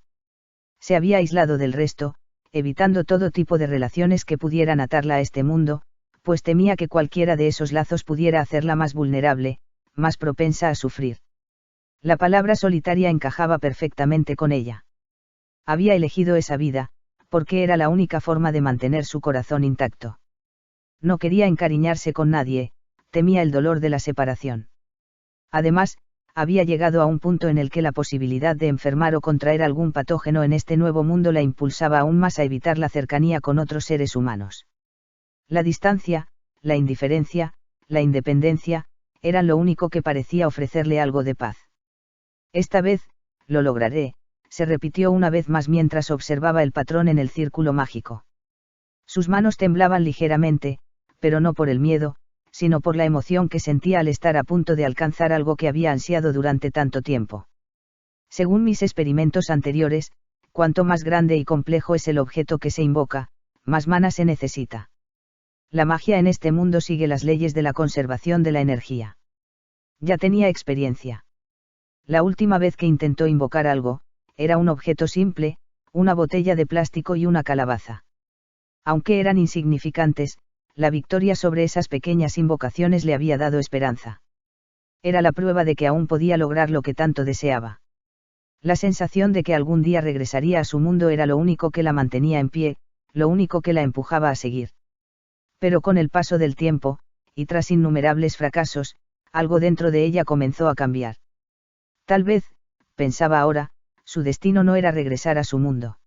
Se había aislado del resto, evitando todo tipo de relaciones que pudieran atarla a este mundo, pues temía que cualquiera de esos lazos pudiera hacerla más vulnerable, más propensa a sufrir. La palabra solitaria encajaba perfectamente con ella. Había elegido esa vida, porque era la única forma de mantener su corazón intacto. No quería encariñarse con nadie, temía el dolor de la separación. Además, había llegado a un punto en el que la posibilidad de enfermar o contraer algún patógeno en este nuevo mundo la impulsaba aún más a evitar la cercanía con otros seres humanos. La distancia, la indiferencia, la independencia, eran lo único que parecía ofrecerle algo de paz. Esta vez, lo lograré, se repitió una vez más mientras observaba el patrón en el círculo mágico. Sus manos temblaban ligeramente, pero no por el miedo, sino por la emoción que sentía al estar a punto de alcanzar algo que había ansiado durante tanto tiempo. Según mis experimentos anteriores, cuanto más grande y complejo es el objeto que se invoca, más mana se necesita. La magia en este mundo sigue las leyes de la conservación de la energía. Ya tenía experiencia. La última vez que intentó invocar algo, era un objeto simple, una botella de plástico y una calabaza. Aunque eran insignificantes, la victoria sobre esas pequeñas invocaciones le había dado esperanza. Era la prueba de que aún podía lograr lo que tanto deseaba. La sensación de que algún día regresaría a su mundo era lo único que la mantenía en pie, lo único que la empujaba a seguir. Pero con el paso del tiempo, y tras innumerables fracasos, algo dentro de ella comenzó a cambiar. Tal vez, pensaba ahora, su destino no era regresar a su mundo.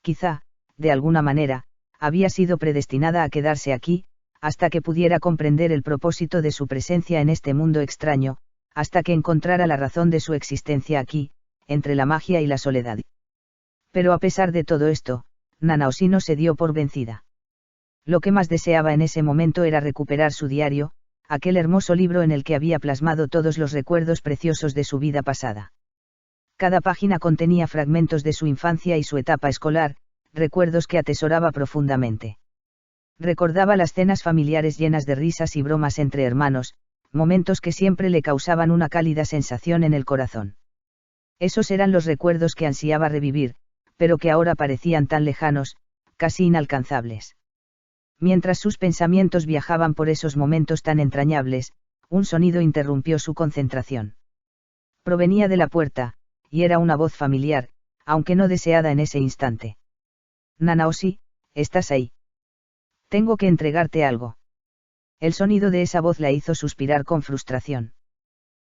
Quizá, de alguna manera, había sido predestinada a quedarse aquí, hasta que pudiera comprender el propósito de su presencia en este mundo extraño, hasta que encontrara la razón de su existencia aquí, entre la magia y la soledad. Pero a pesar de todo esto, Nanaoshi no se dio por vencida. Lo que más deseaba en ese momento era recuperar su diario, aquel hermoso libro en el que había plasmado todos los recuerdos preciosos de su vida pasada. Cada página contenía fragmentos de su infancia y su etapa escolar, recuerdos que atesoraba profundamente. Recordaba las cenas familiares llenas de risas y bromas entre hermanos, momentos que siempre le causaban una cálida sensación en el corazón. Esos eran los recuerdos que ansiaba revivir, pero que ahora parecían tan lejanos, casi inalcanzables. Mientras sus pensamientos viajaban por esos momentos tan entrañables, un sonido interrumpió su concentración. Provenía de la puerta, y era una voz familiar, aunque no deseada en ese instante. Nanaoshi, ¿estás ahí? Tengo que entregarte algo. El sonido de esa voz la hizo suspirar con frustración.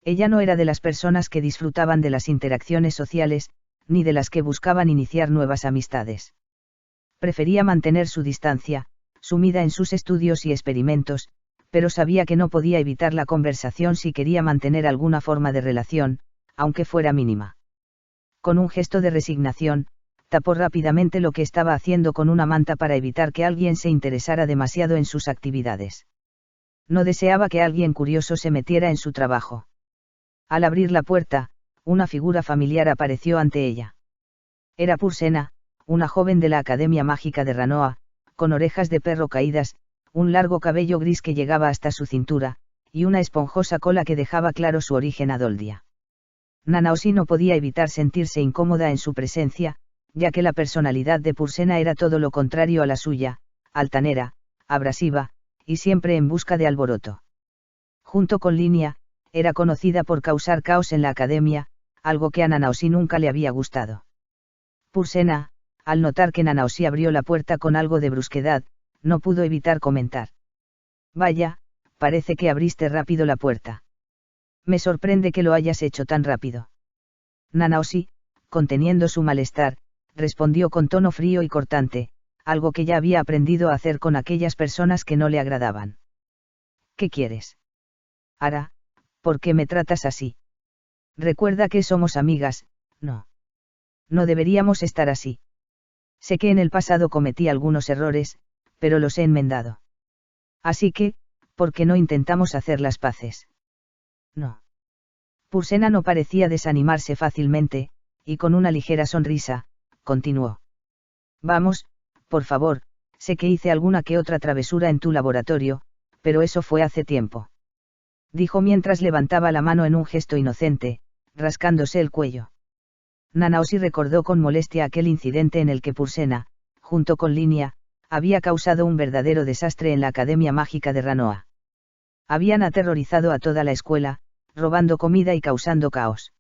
Ella no era de las personas que disfrutaban de las interacciones sociales, ni de las que buscaban iniciar nuevas amistades. Prefería mantener su distancia, sumida en sus estudios y experimentos, pero sabía que no podía evitar la conversación si quería mantener alguna forma de relación, aunque fuera mínima. Con un gesto de resignación, tapó rápidamente lo que estaba haciendo con una manta para evitar que alguien se interesara demasiado en sus actividades. No deseaba que alguien curioso se metiera en su trabajo. Al abrir la puerta, una figura familiar apareció ante ella. Era Pursena, una joven de la Academia Mágica de Ranoa, con orejas de perro caídas, un largo cabello gris que llegaba hasta su cintura, y una esponjosa cola que dejaba claro su origen adoldia. Nanaoshi no podía evitar sentirse incómoda en su presencia, ya que la personalidad de Pursena era todo lo contrario a la suya, altanera, abrasiva, y siempre en busca de alboroto. Junto con Linia, era conocida por causar caos en la academia, algo que a Nanaoshi nunca le había gustado. Pursena, al notar que Nanaoshi abrió la puerta con algo de brusquedad, no pudo evitar comentar. Vaya, parece que abriste rápido la puerta. Me sorprende que lo hayas hecho tan rápido. Nanaoshi, conteniendo su malestar, respondió con tono frío y cortante, algo que ya había aprendido a hacer con aquellas personas que no le agradaban. ¿Qué quieres? Ara, ¿por qué me tratas así? Recuerda que somos amigas, ¿no? No deberíamos estar así. Sé que en el pasado cometí algunos errores, pero los he enmendado. Así que, ¿por qué no intentamos hacer las paces? No. Pursena no parecía desanimarse fácilmente, y con una ligera sonrisa, continuó. Vamos, por favor, sé que hice alguna que otra travesura en tu laboratorio, pero eso fue hace tiempo. Dijo mientras levantaba la mano en un gesto inocente, rascándose el cuello. Nanaoshi recordó con molestia aquel incidente en el que Pursena, junto con Linia, había causado un verdadero desastre en la Academia Mágica de Ranoa. Habían aterrorizado a toda la escuela, robando comida y causando caos.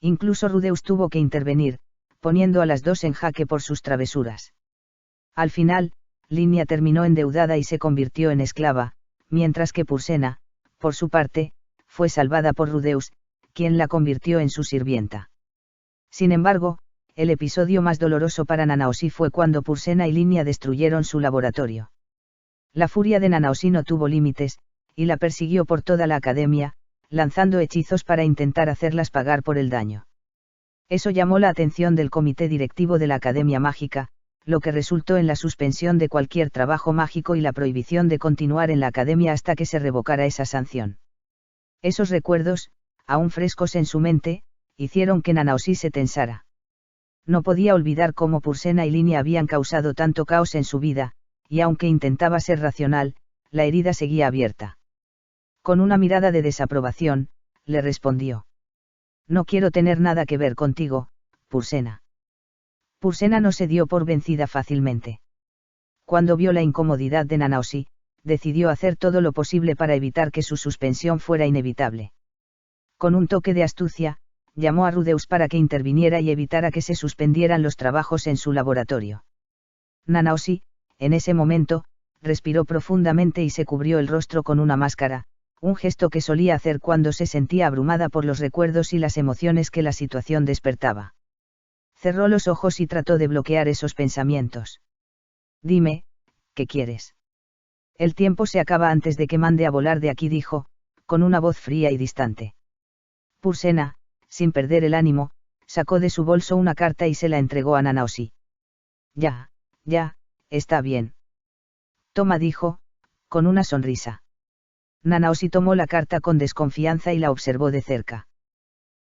Incluso Rudeus tuvo que intervenir, poniendo a las dos en jaque por sus travesuras. Al final, Linia terminó endeudada y se convirtió en esclava, mientras que Pursena, por su parte, fue salvada por Rudeus, quien la convirtió en su sirvienta. Sin embargo, el episodio más doloroso para Nanaoshi fue cuando Pursena y Linia destruyeron su laboratorio. La furia de Nanaoshi no tuvo límites, y la persiguió por toda la academia, lanzando hechizos para intentar hacerlas pagar por el daño. Eso llamó la atención del comité directivo de la Academia Mágica, lo que resultó en la suspensión de cualquier trabajo mágico y la prohibición de continuar en la academia hasta que se revocara esa sanción. Esos recuerdos, aún frescos en su mente, hicieron que Nanaoshi se tensara. No podía olvidar cómo Pursena y Linia habían causado tanto caos en su vida, y aunque intentaba ser racional, la herida seguía abierta. Con una mirada de desaprobación, le respondió. No quiero tener nada que ver contigo, Pursena. Pursena no se dio por vencida fácilmente. Cuando vio la incomodidad de Nanaoshi, decidió hacer todo lo posible para evitar que su suspensión fuera inevitable. Con un toque de astucia, llamó a Rudeus para que interviniera y evitara que se suspendieran los trabajos en su laboratorio. Nanaoshi, en ese momento, respiró profundamente y se cubrió el rostro con una máscara, un gesto que solía hacer cuando se sentía abrumada por los recuerdos y las emociones que la situación despertaba. Cerró los ojos y trató de bloquear esos pensamientos. Dime, ¿qué quieres? El tiempo se acaba antes de que mande a volar de aquí, dijo, con una voz fría y distante. Pursena, sin perder el ánimo, sacó de su bolso una carta y se la entregó a Nanaoshi. Ya, está bien. Toma, dijo, con una sonrisa. Nanaoshi tomó la carta con desconfianza y la observó de cerca.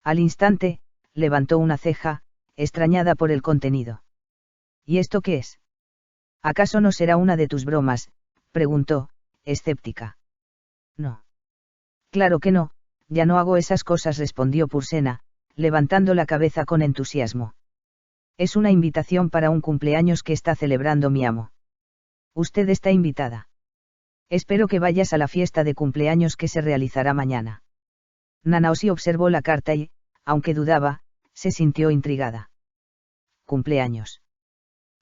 Al instante, levantó una ceja, extrañada por el contenido. ¿Y esto qué es? ¿Acaso no será una de tus bromas?, preguntó, escéptica. No. Claro que no, ya no hago esas cosas, respondió Pursena, levantando la cabeza con entusiasmo. Es una invitación para un cumpleaños que está celebrando mi amo. Usted está invitada. Espero que vayas a la fiesta de cumpleaños que se realizará mañana. Nanaoshi observó la carta y, aunque dudaba, se sintió intrigada. ¿Cumpleaños?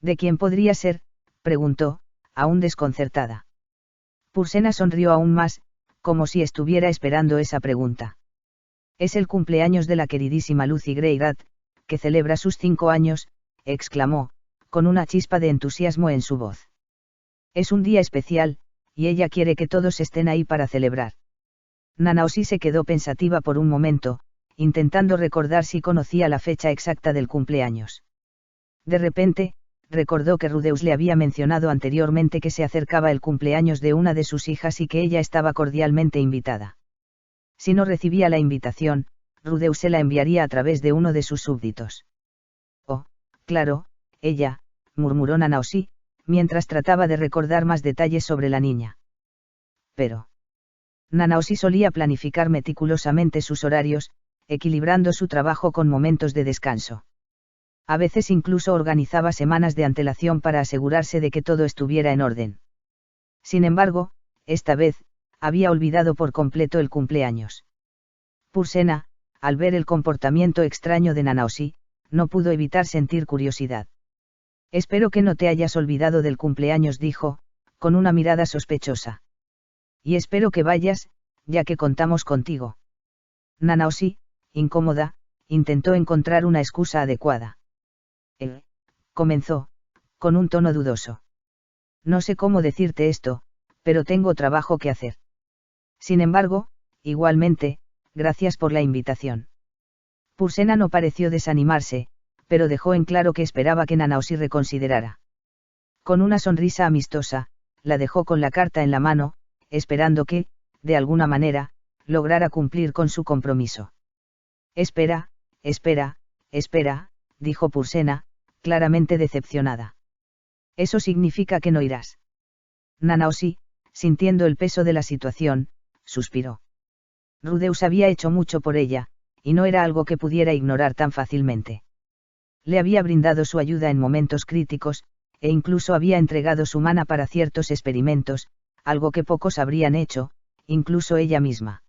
¿De quién podría ser?, preguntó, aún desconcertada. Pursena sonrió aún más, como si estuviera esperando esa pregunta. Es el cumpleaños de la queridísima Lucy Greyrat, que celebra sus 5 años, exclamó, con una chispa de entusiasmo en su voz. Es un día especial, y ella quiere que todos estén ahí para celebrar. Nanaoshi se quedó pensativa por un momento, intentando recordar si conocía la fecha exacta del cumpleaños. De repente, recordó que Rudeus le había mencionado anteriormente que se acercaba el cumpleaños de una de sus hijas y que ella estaba cordialmente invitada. Si no recibía la invitación, Rudeus se la enviaría a través de uno de sus súbditos. Oh, claro, ella, murmuró Nanaoshi, mientras trataba de recordar más detalles sobre la niña. Pero Nanaoshi solía planificar meticulosamente sus horarios, equilibrando su trabajo con momentos de descanso. A veces incluso organizaba semanas de antelación para asegurarse de que todo estuviera en orden. Sin embargo, esta vez, había olvidado por completo el cumpleaños. Pursena, al ver el comportamiento extraño de Nanaoshi, no pudo evitar sentir curiosidad. Espero que no te hayas olvidado del cumpleaños, dijo, con una mirada sospechosa. Y espero que vayas, ya que contamos contigo. Nanaoshi, incómoda, intentó encontrar una excusa adecuada. Comenzó, con un tono dudoso. No sé cómo decirte esto, pero tengo trabajo que hacer. Sin embargo, igualmente, gracias por la invitación. Pursena no pareció desanimarse, pero dejó en claro que esperaba que Nanaoshi reconsiderara. Con una sonrisa amistosa, la dejó con la carta en la mano, esperando que, de alguna manera, lograra cumplir con su compromiso. Espera, Espera, dijo Pursena, claramente decepcionada. Eso significa que no irás. Nanaoshi, sintiendo el peso de la situación, suspiró. Rudeus había hecho mucho por ella, y no era algo que pudiera ignorar tan fácilmente. Le había brindado su ayuda en momentos críticos, e incluso había entregado su mana para ciertos experimentos, algo que pocos habrían hecho, incluso ella misma.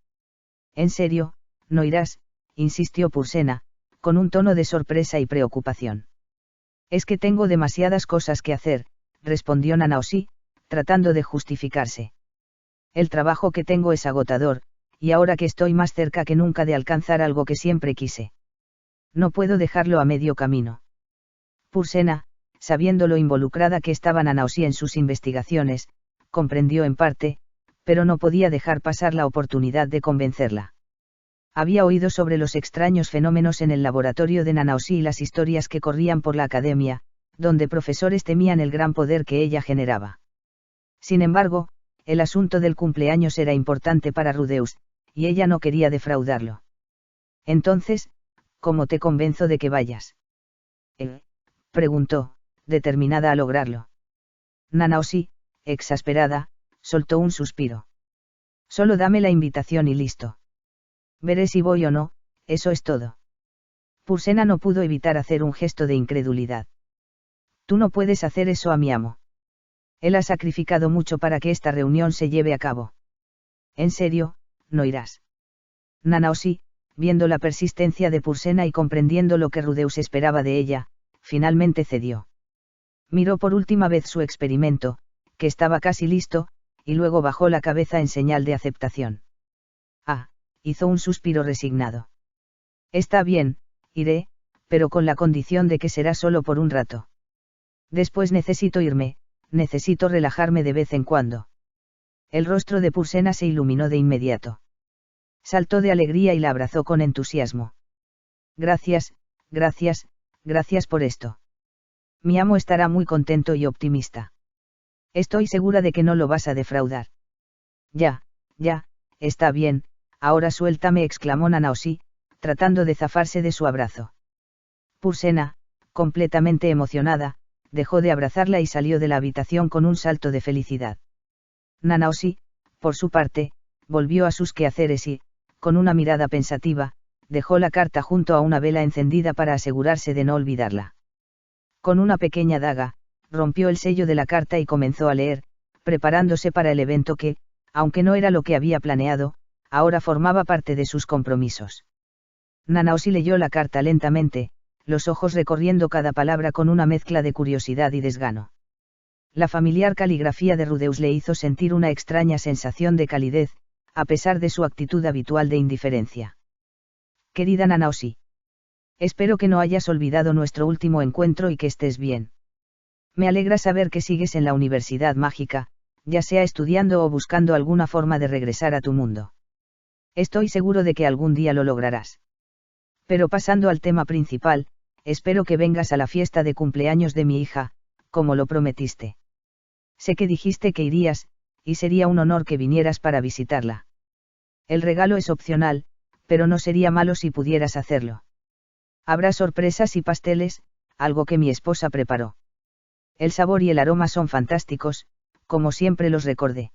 En serio, no irás, insistió Pursena, con un tono de sorpresa y preocupación. Es que tengo demasiadas cosas que hacer, respondió Nanaoshi, tratando de justificarse. El trabajo que tengo es agotador, y ahora que estoy más cerca que nunca de alcanzar algo que siempre quise. No puedo dejarlo a medio camino. Pursena, sabiendo lo involucrada que estaba Nanaoshi en sus investigaciones, comprendió en parte, pero no podía dejar pasar la oportunidad de convencerla. Había oído sobre los extraños fenómenos en el laboratorio de Nanaoshi y las historias que corrían por la academia, donde profesores temían el gran poder que ella generaba. Sin embargo, el asunto del cumpleaños era importante para Rudeus, y ella no quería defraudarlo. Entonces, ¿cómo te convenzo de que vayas? Preguntó, determinada a lograrlo. Nanaoshi, exasperada, soltó un suspiro. Solo dame la invitación y listo. Veré si voy o no, eso es todo. Pursena no pudo evitar hacer un gesto de incredulidad. Tú no puedes hacer eso a mi amo. Él ha sacrificado mucho para que esta reunión se lleve a cabo. En serio, no irás. Nanaoshi, viendo la persistencia de Pursena y comprendiendo lo que Rudeus esperaba de ella, finalmente cedió. Miró por última vez su experimento, que estaba casi listo, y luego bajó la cabeza en señal de aceptación. Ah, hizo un suspiro resignado. Está bien, iré, pero con la condición de que será solo por un rato. Después necesito irme, necesito relajarme de vez en cuando. El rostro de Pursena se iluminó de inmediato. Saltó de alegría y la abrazó con entusiasmo. Gracias, gracias, gracias por esto. Mi amo estará muy contento y optimista. Estoy segura de que no lo vas a defraudar. Ya, está bien, ahora suéltame, exclamó Nanaoshi, tratando de zafarse de su abrazo. Pursena, completamente emocionada, dejó de abrazarla y salió de la habitación con un salto de felicidad. Nanaoshi, por su parte, volvió a sus quehaceres y, con una mirada pensativa, dejó la carta junto a una vela encendida para asegurarse de no olvidarla. Con una pequeña daga, rompió el sello de la carta y comenzó a leer, preparándose para el evento que, aunque no era lo que había planeado, ahora formaba parte de sus compromisos. Nanaoshi leyó la carta lentamente, los ojos recorriendo cada palabra con una mezcla de curiosidad y desgano. La familiar caligrafía de Rudeus le hizo sentir una extraña sensación de calidez, a pesar de su actitud habitual de indiferencia. Querida Nanaoshi. Espero que no hayas olvidado nuestro último encuentro y que estés bien. Me alegra saber que sigues en la Universidad Mágica, ya sea estudiando o buscando alguna forma de regresar a tu mundo. Estoy seguro de que algún día lo lograrás. Pero pasando al tema principal, espero que vengas a la fiesta de cumpleaños de mi hija, como lo prometiste. Sé que dijiste que irías, y sería un honor que vinieras para visitarla. El regalo es opcional, pero no sería malo si pudieras hacerlo. Habrá sorpresas y pasteles, algo que mi esposa preparó. El sabor y el aroma son fantásticos, como siempre los recordé.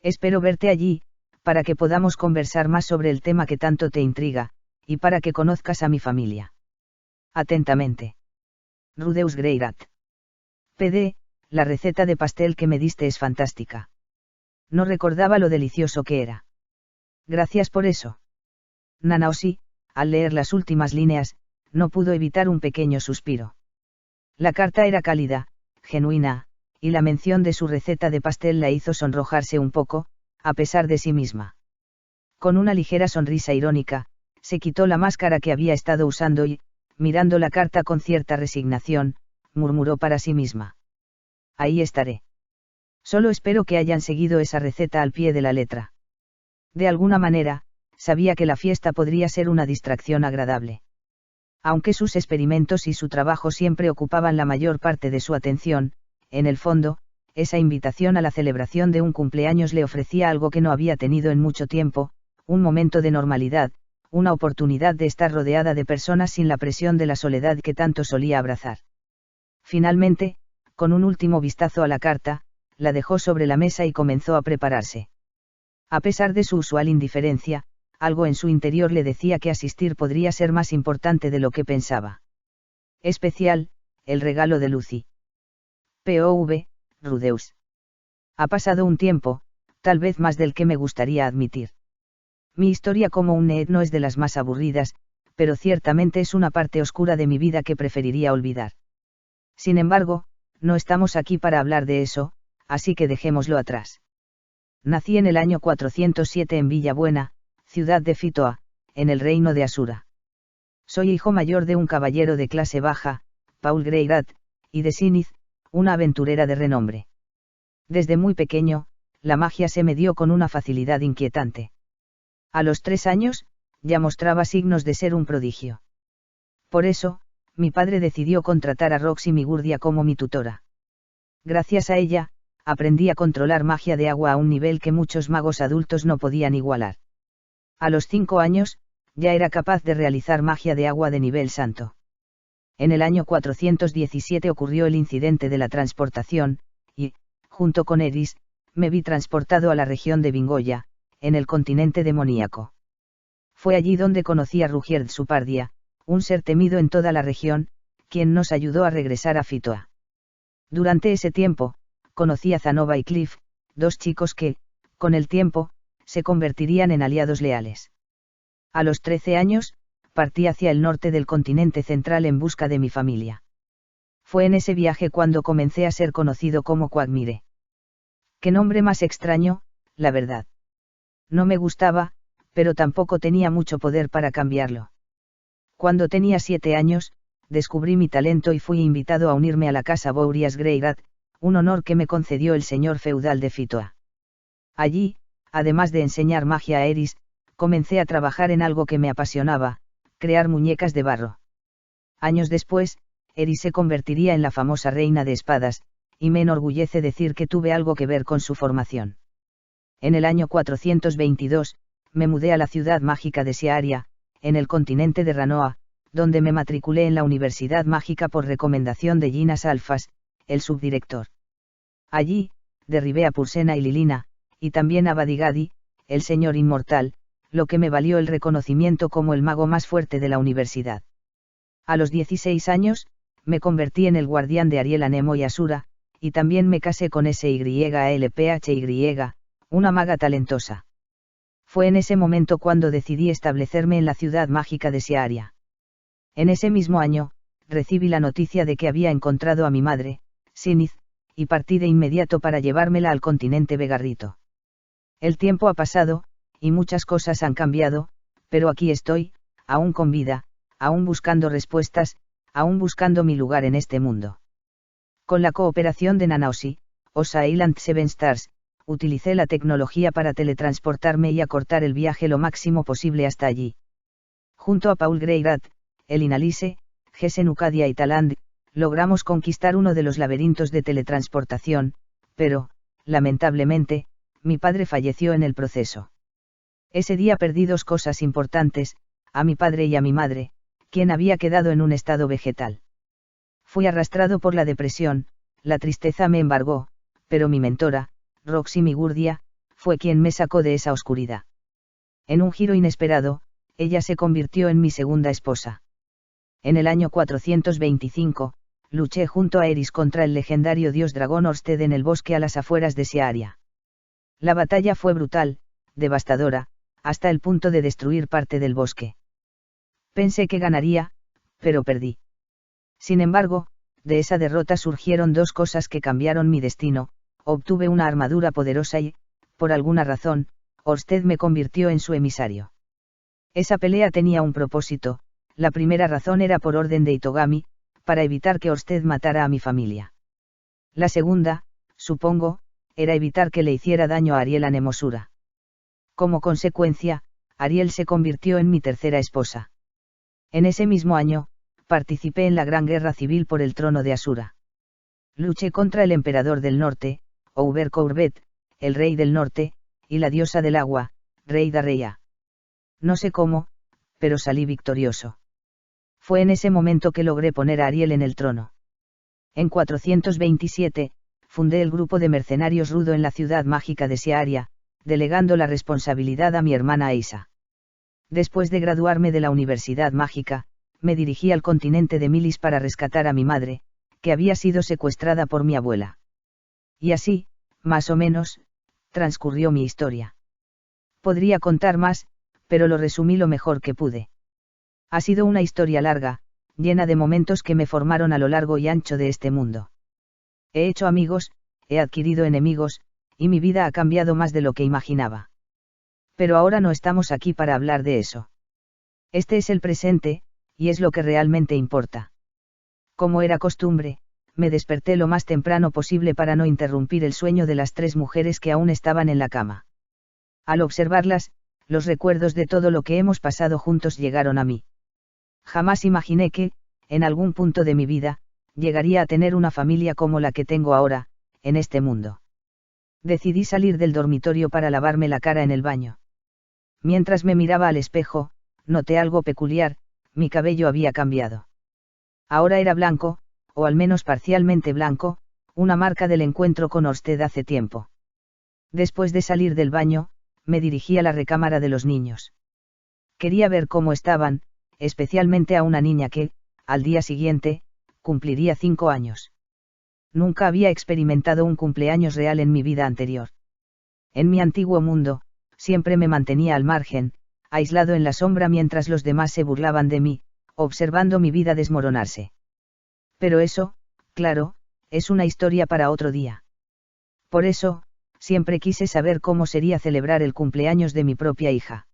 Espero verte allí, para que podamos conversar más sobre el tema que tanto te intriga, y para que conozcas a mi familia. Atentamente. Rudeus Greirat. PD, la receta de pastel que me diste es fantástica. No recordaba lo delicioso que era. Gracias por eso. Nanaoshi, al leer las últimas líneas, no pudo evitar un pequeño suspiro. La carta era cálida, genuina, y la mención de su receta de pastel la hizo sonrojarse un poco, a pesar de sí misma. Con una ligera sonrisa irónica, se quitó la máscara que había estado usando y, mirando la carta con cierta resignación, murmuró para sí misma. Ahí estaré. Solo espero que hayan seguido esa receta al pie de la letra. De alguna manera, sabía que la fiesta podría ser una distracción agradable. Aunque sus experimentos y su trabajo siempre ocupaban la mayor parte de su atención, en el fondo, esa invitación a la celebración de un cumpleaños le ofrecía algo que no había tenido en mucho tiempo, un momento de normalidad, una oportunidad de estar rodeada de personas sin la presión de la soledad que tanto solía abrazar. Finalmente, con un último vistazo a la carta, la dejó sobre la mesa y comenzó a prepararse. A pesar de su usual indiferencia, algo en su interior le decía que asistir podría ser más importante de lo que pensaba. Especial, el regalo de Lucy. P.O.V. Rudeus. Ha pasado un tiempo, tal vez más del que me gustaría admitir. Mi historia como un need no es de las más aburridas, pero ciertamente es una parte oscura de mi vida que preferiría olvidar. Sin embargo, no estamos aquí para hablar de eso, así que dejémoslo atrás. Nací en el año 407 en Villabuena, ciudad de Fitoa, en el reino de Asura. Soy hijo mayor de un caballero de clase baja, Paul Greirat, y de Sinith, una aventurera de renombre. Desde muy pequeño, la magia se me dio con una facilidad inquietante. A los 3 años, ya mostraba signos de ser un prodigio. Por eso, mi padre decidió contratar a Roxy Migurdia como mi tutora. Gracias a ella, aprendí a controlar magia de agua a un nivel que muchos magos adultos no podían igualar. A los 5 años, ya era capaz de realizar magia de agua de nivel santo. En el año 417 ocurrió el incidente de la transportación, y, junto con Eris, me vi transportado a la región de Bingoya, en el continente demoníaco. Fue allí donde conocí a Rugierd Supardia, un ser temido en toda la región, quien nos ayudó a regresar a Fitoa. Durante ese tiempo, conocí a Zanova y Cliff, 2 chicos que, con el tiempo, se convertirían en aliados leales. A los 13 años, partí hacia el norte del continente central en busca de mi familia. Fue en ese viaje cuando comencé a ser conocido como Quagmire. Qué nombre más extraño, la verdad. No me gustaba, pero tampoco tenía mucho poder para cambiarlo. Cuando tenía 7 años, descubrí mi talento y fui invitado a unirme a la casa Bourias Greirat, un honor que me concedió el señor feudal de Fitoa. Allí, además de enseñar magia a Eris, comencé a trabajar en algo que me apasionaba, crear muñecas de barro. Años después, Eris se convertiría en la famosa reina de espadas, y me enorgullece decir que tuve algo que ver con su formación. En el año 422, me mudé a la ciudad mágica de Siaria, en el continente de Ranoa, donde me matriculé en la Universidad Mágica por recomendación de Ginas Alfas, el subdirector. Allí, derribé a Pursena y Lilina, y también a Badigadi, el señor inmortal, lo que me valió el reconocimiento como el mago más fuerte de la universidad. A los 16 años, me convertí en el guardián de Ariel Anemo y Asura, y también me casé con SYLPHY, una maga talentosa. Fue en ese momento cuando decidí establecerme en la ciudad mágica de Siaria. En ese mismo año, recibí la noticia de que había encontrado a mi madre, Sinith, y partí de inmediato para llevármela al continente Vegarrito. El tiempo ha pasado, y muchas cosas han cambiado, pero aquí estoy, aún con vida, aún buscando respuestas, aún buscando mi lugar en este mundo. Con la cooperación de Nanaosi, Osa Island Seven Stars, utilicé la tecnología para teletransportarme y acortar el viaje lo máximo posible hasta allí. Junto a Paul Greirat, Elin Alice, Gesen Ucadia y Taland, logramos conquistar uno de los laberintos de teletransportación, pero, lamentablemente, mi padre falleció en el proceso. Ese día perdí 2 cosas importantes, a mi padre y a mi madre, quien había quedado en un estado vegetal. Fui arrastrado por la depresión, la tristeza me embargó, pero mi mentora, Roxy Migurdia, fue quien me sacó de esa oscuridad. En un giro inesperado, ella se convirtió en mi segunda esposa. En el año 425, luché junto a Eris contra el legendario dios dragón Orsted en el bosque a las afueras de Siaria. La batalla fue brutal, devastadora, hasta el punto de destruir parte del bosque. Pensé que ganaría, pero perdí. Sin embargo, de esa derrota surgieron 2 cosas que cambiaron mi destino. Obtuve una armadura poderosa y, por alguna razón, Orsted me convirtió en su emisario. Esa pelea tenía un propósito. La primera razón era por orden de Itogami, para evitar que Orsted matara a mi familia. La segunda, supongo, era evitar que le hiciera daño a Ariel Anemosura. Como consecuencia, Ariel se convirtió en mi tercera esposa. En ese mismo año, participé en la Gran Guerra Civil por el trono de Asura. Luché contra el emperador del norte, Ouber Courbet, el rey del norte, y la diosa del agua, Rey Darreya. No sé cómo, pero salí victorioso. Fue en ese momento que logré poner a Ariel en el trono. En 427, fundé el grupo de mercenarios Rudo en la ciudad mágica de Siaria, delegando la responsabilidad a mi hermana Aisa. Después de graduarme de la Universidad Mágica, me dirigí al continente de Milis para rescatar a mi madre, que había sido secuestrada por mi abuela. Y así, más o menos, transcurrió mi historia. Podría contar más, pero lo resumí lo mejor que pude. Ha sido una historia larga, llena de momentos que me formaron a lo largo y ancho de este mundo. He hecho amigos, he adquirido enemigos, y mi vida ha cambiado más de lo que imaginaba. Pero ahora no estamos aquí para hablar de eso. Este es el presente, y es lo que realmente importa. Como era costumbre, me desperté lo más temprano posible para no interrumpir el sueño de las 3 mujeres que aún estaban en la cama. Al observarlas, los recuerdos de todo lo que hemos pasado juntos llegaron a mí. Jamás imaginé que, en algún punto de mi vida, llegaría a tener una familia como la que tengo ahora, en este mundo. Decidí salir del dormitorio para lavarme la cara en el baño. Mientras me miraba al espejo, noté algo peculiar, mi cabello había cambiado. Ahora era blanco, o al menos parcialmente blanco, una marca del encuentro con Orsted hace tiempo. Después de salir del baño, me dirigí a la recámara de los niños. Quería ver cómo estaban, especialmente a una niña que, al día siguiente, cumpliría 5 años. Nunca había experimentado un cumpleaños real en mi vida anterior. En mi antiguo mundo, siempre me mantenía al margen, aislado en la sombra mientras los demás se burlaban de mí, observando mi vida desmoronarse. Pero eso, claro, es una historia para otro día. Por eso, siempre quise saber cómo sería celebrar el cumpleaños de mi propia hija.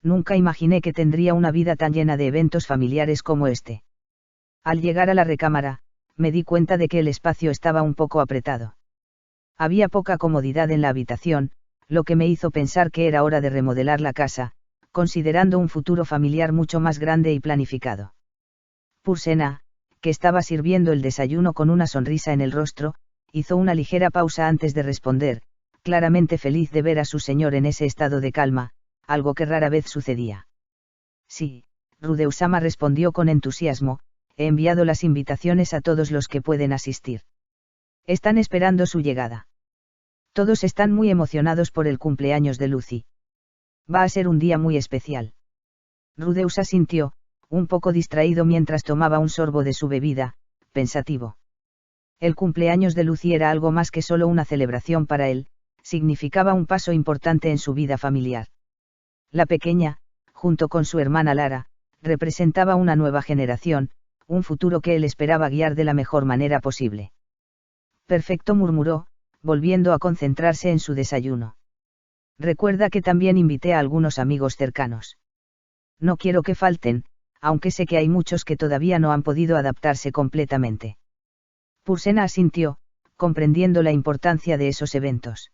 Nunca imaginé que tendría una vida tan llena de eventos familiares como este. Al llegar a la recámara, me di cuenta de que el espacio estaba un poco apretado. Había poca comodidad en la habitación, lo que me hizo pensar que era hora de remodelar la casa, considerando un futuro familiar mucho más grande y planificado. Pursena, que estaba sirviendo el desayuno con una sonrisa en el rostro, hizo una ligera pausa antes de responder, claramente feliz de ver a su señor en ese estado de calma, algo que rara vez sucedía. Sí, Rudeusama respondió con entusiasmo, he enviado las invitaciones a todos los que pueden asistir. Están esperando su llegada. Todos están muy emocionados por el cumpleaños de Lucy. Va a ser un día muy especial. Rudeus asintió, un poco distraído mientras tomaba un sorbo de su bebida, pensativo. El cumpleaños de Lucy era algo más que solo una celebración para él, significaba un paso importante en su vida familiar. La pequeña, junto con su hermana Lara, representaba una nueva generación, un futuro que él esperaba guiar de la mejor manera posible. Perfecto, murmuró, volviendo a concentrarse en su desayuno. Recuerda que también invité a algunos amigos cercanos. No quiero que falten, aunque sé que hay muchos que todavía no han podido adaptarse completamente. Pursena asintió, comprendiendo la importancia de esos eventos.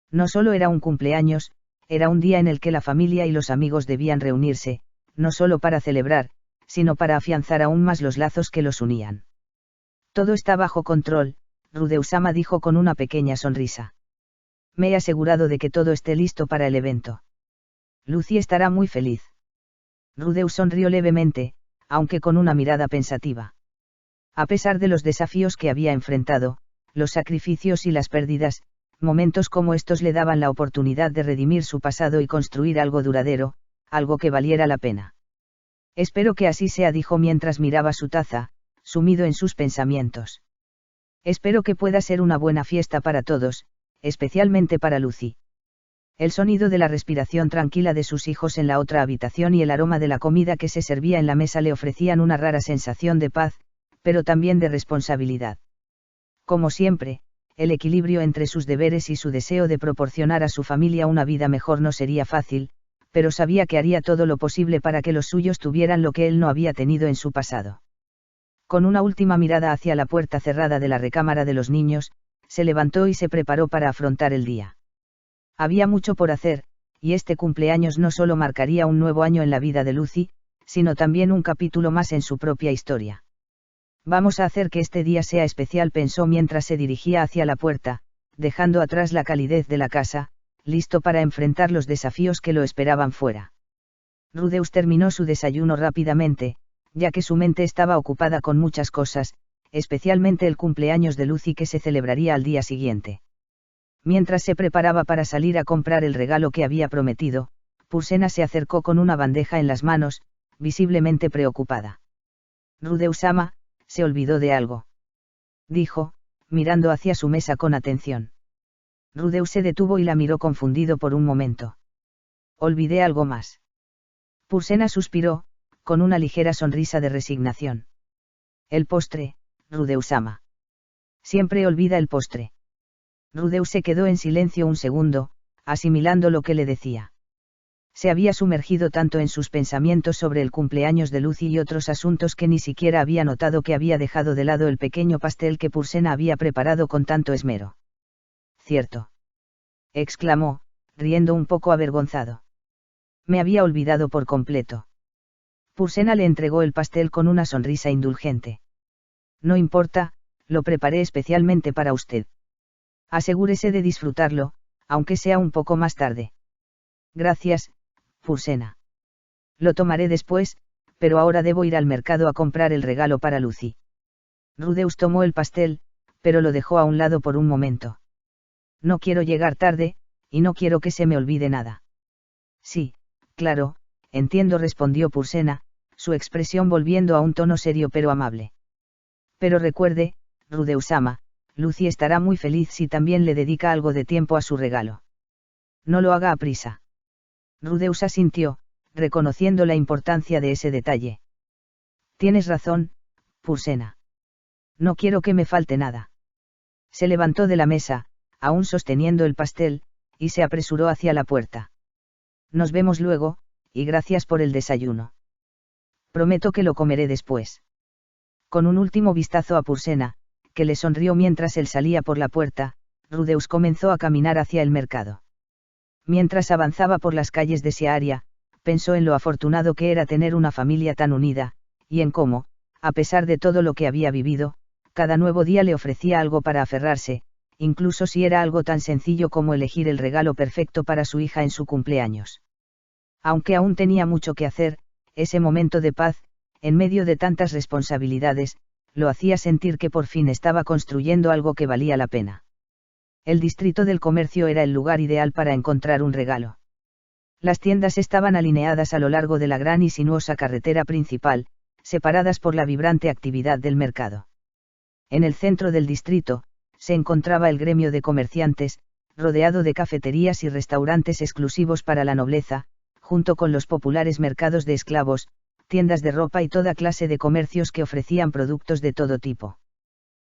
No solo era un cumpleaños, era un día en el que la familia y los amigos debían reunirse, no solo para celebrar, sino para afianzar aún más los lazos que los unían. Todo está bajo control, Rudeusama dijo con una pequeña sonrisa. Me he asegurado de que todo esté listo para el evento. Lucy estará muy feliz. Rudeus sonrió levemente, aunque con una mirada pensativa. A pesar de los desafíos que había enfrentado, los sacrificios y las pérdidas, momentos como estos le daban la oportunidad de redimir su pasado y construir algo duradero, algo que valiera la pena. Espero que así sea, dijo mientras miraba su taza, sumido en sus pensamientos. Espero que pueda ser una buena fiesta para todos, especialmente para Lucy. El sonido de la respiración tranquila de sus hijos en la otra habitación y el aroma de la comida que se servía en la mesa le ofrecían una rara sensación de paz, pero también de responsabilidad. Como siempre, el equilibrio entre sus deberes y su deseo de proporcionar a su familia una vida mejor no sería fácil, pero sabía que haría todo lo posible para que los suyos tuvieran lo que él no había tenido en su pasado. Con una última mirada hacia la puerta cerrada de la recámara de los niños, se levantó y se preparó para afrontar el día. Había mucho por hacer, y este cumpleaños no solo marcaría un nuevo año en la vida de Lucy, sino también un capítulo más en su propia historia. Vamos a hacer que este día sea especial, pensó mientras se dirigía hacia la puerta, dejando atrás la calidez de la casa, listo para enfrentar los desafíos que lo esperaban fuera. Rudeus terminó su desayuno rápidamente, ya que su mente estaba ocupada con muchas cosas, especialmente el cumpleaños de Lucy que se celebraría al día siguiente. Mientras se preparaba para salir a comprar el regalo que había prometido, Pursena se acercó con una bandeja en las manos, visiblemente preocupada. Rudeus-sama, se olvidó de algo, dijo, mirando hacia su mesa con atención. Rudeus se detuvo y la miró confundido por un momento. Olvidé algo más. Pursena suspiró, con una ligera sonrisa de resignación. El postre, Rudeus-sama. Siempre olvida el postre. Rudeus se quedó en silencio un segundo, asimilando lo que le decía. Se había sumergido tanto en sus pensamientos sobre el cumpleaños de Lucy y otros asuntos que ni siquiera había notado que había dejado de lado el pequeño pastel que Pursena había preparado con tanto esmero. Cierto. Exclamó, riendo un poco avergonzado. Me había olvidado por completo. Pursena le entregó el pastel con una sonrisa indulgente. No importa, lo preparé especialmente para usted. Asegúrese de disfrutarlo, aunque sea un poco más tarde. Gracias, Pursena. Lo tomaré después, pero ahora debo ir al mercado a comprar el regalo para Lucy. Rudeus tomó el pastel, pero lo dejó a un lado por un momento. No quiero llegar tarde, y no quiero que se me olvide nada. Sí, claro, entiendo, respondió Pursena, su expresión volviendo a un tono serio pero amable. Pero recuerde, Rudeus-sama, Lucy estará muy feliz si también le dedica algo de tiempo a su regalo. No lo haga a prisa. Rudeus asintió, reconociendo la importancia de ese detalle. Tienes razón, Pursena. No quiero que me falte nada. Se levantó de la mesa, aún sosteniendo el pastel, y se apresuró hacia la puerta. Nos vemos luego, y gracias por el desayuno. Prometo que lo comeré después. Con un último vistazo a Pursena, que le sonrió mientras él salía por la puerta, Rudeus comenzó a caminar hacia el mercado. Mientras avanzaba por las calles de Searia, pensó en lo afortunado que era tener una familia tan unida, y en cómo, a pesar de todo lo que había vivido, cada nuevo día le ofrecía algo para aferrarse, incluso si era algo tan sencillo como elegir el regalo perfecto para su hija en su cumpleaños. Aunque aún tenía mucho que hacer, ese momento de paz, en medio de tantas responsabilidades, lo hacía sentir que por fin estaba construyendo algo que valía la pena. El distrito del comercio era el lugar ideal para encontrar un regalo. Las tiendas estaban alineadas a lo largo de la gran y sinuosa carretera principal, separadas por la vibrante actividad del mercado. En el centro del distrito, se encontraba el gremio de comerciantes, rodeado de cafeterías y restaurantes exclusivos para la nobleza, junto con los populares mercados de esclavos, tiendas de ropa y toda clase de comercios que ofrecían productos de todo tipo.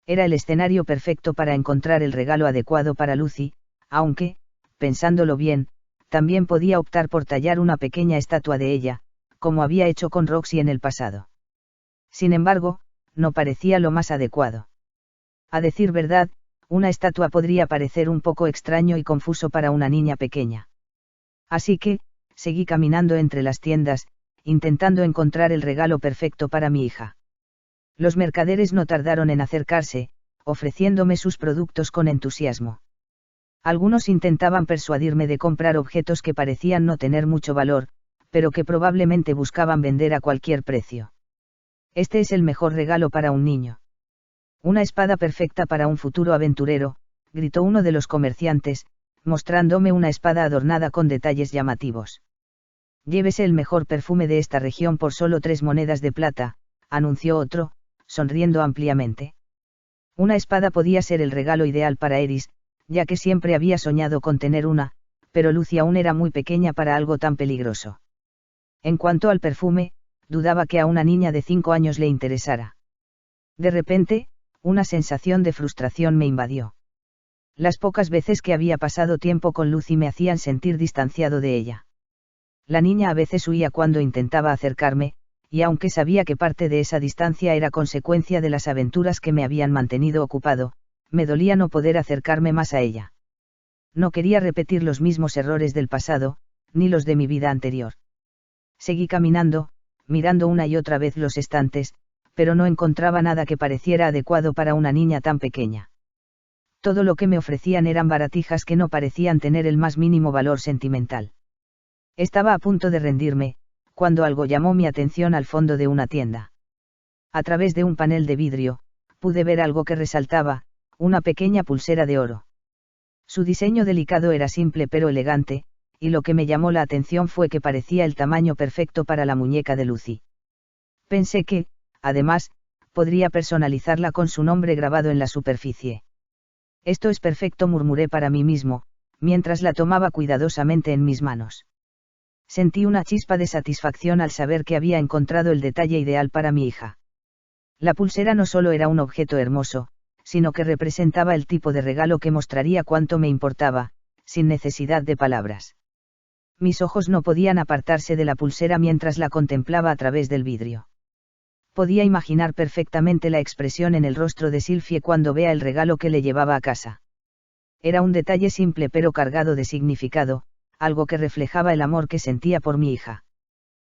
Era el escenario perfecto para encontrar el regalo adecuado para Lucy, aunque, pensándolo bien, también podía optar por tallar una pequeña estatua de ella, como había hecho con Roxy en el pasado. Sin embargo, no parecía lo más adecuado. A decir verdad, una estatua podría parecer un poco extraño y confuso para una niña pequeña. Así que, seguí caminando entre las tiendas, intentando encontrar el regalo perfecto para mi hija. Los mercaderes no tardaron en acercarse, ofreciéndome sus productos con entusiasmo. Algunos intentaban persuadirme de comprar objetos que parecían no tener mucho valor, pero que probablemente buscaban vender a cualquier precio. Este es el mejor regalo para un niño. Una espada perfecta para un futuro aventurero, gritó uno de los comerciantes, mostrándome una espada adornada con detalles llamativos. Llévese el mejor perfume de esta región por solo 3 monedas de plata, anunció otro, sonriendo ampliamente. Una espada podía ser el regalo ideal para Eris, ya que siempre había soñado con tener una, pero Lucy aún era muy pequeña para algo tan peligroso. En cuanto al perfume, dudaba que a una niña de 5 años le interesara. De repente, una sensación de frustración me invadió. Las pocas veces que había pasado tiempo con Lucy me hacían sentir distanciado de ella. La niña a veces huía cuando intentaba acercarme, y aunque sabía que parte de esa distancia era consecuencia de las aventuras que me habían mantenido ocupado, me dolía no poder acercarme más a ella. No quería repetir los mismos errores del pasado, ni los de mi vida anterior. Seguí caminando, mirando una y otra vez los estantes, pero no encontraba nada que pareciera adecuado para una niña tan pequeña. Todo lo que me ofrecían eran baratijas que no parecían tener el más mínimo valor sentimental. Estaba a punto de rendirme, cuando algo llamó mi atención al fondo de una tienda. A través de un panel de vidrio, pude ver algo que resaltaba, una pequeña pulsera de oro. Su diseño delicado era simple pero elegante, y lo que me llamó la atención fue que parecía el tamaño perfecto para la muñeca de Lucy. Pensé que, además, podría personalizarla con su nombre grabado en la superficie. Esto es perfecto, murmuré para mí mismo, mientras la tomaba cuidadosamente en mis manos. Sentí una chispa de satisfacción al saber que había encontrado el detalle ideal para mi hija. La pulsera no solo era un objeto hermoso, sino que representaba el tipo de regalo que mostraría cuánto me importaba, sin necesidad de palabras. Mis ojos no podían apartarse de la pulsera mientras la contemplaba a través del vidrio. Podía imaginar perfectamente la expresión en el rostro de Sylvie cuando vea el regalo que le llevaba a casa. Era un detalle simple pero cargado de significado, algo que reflejaba el amor que sentía por mi hija.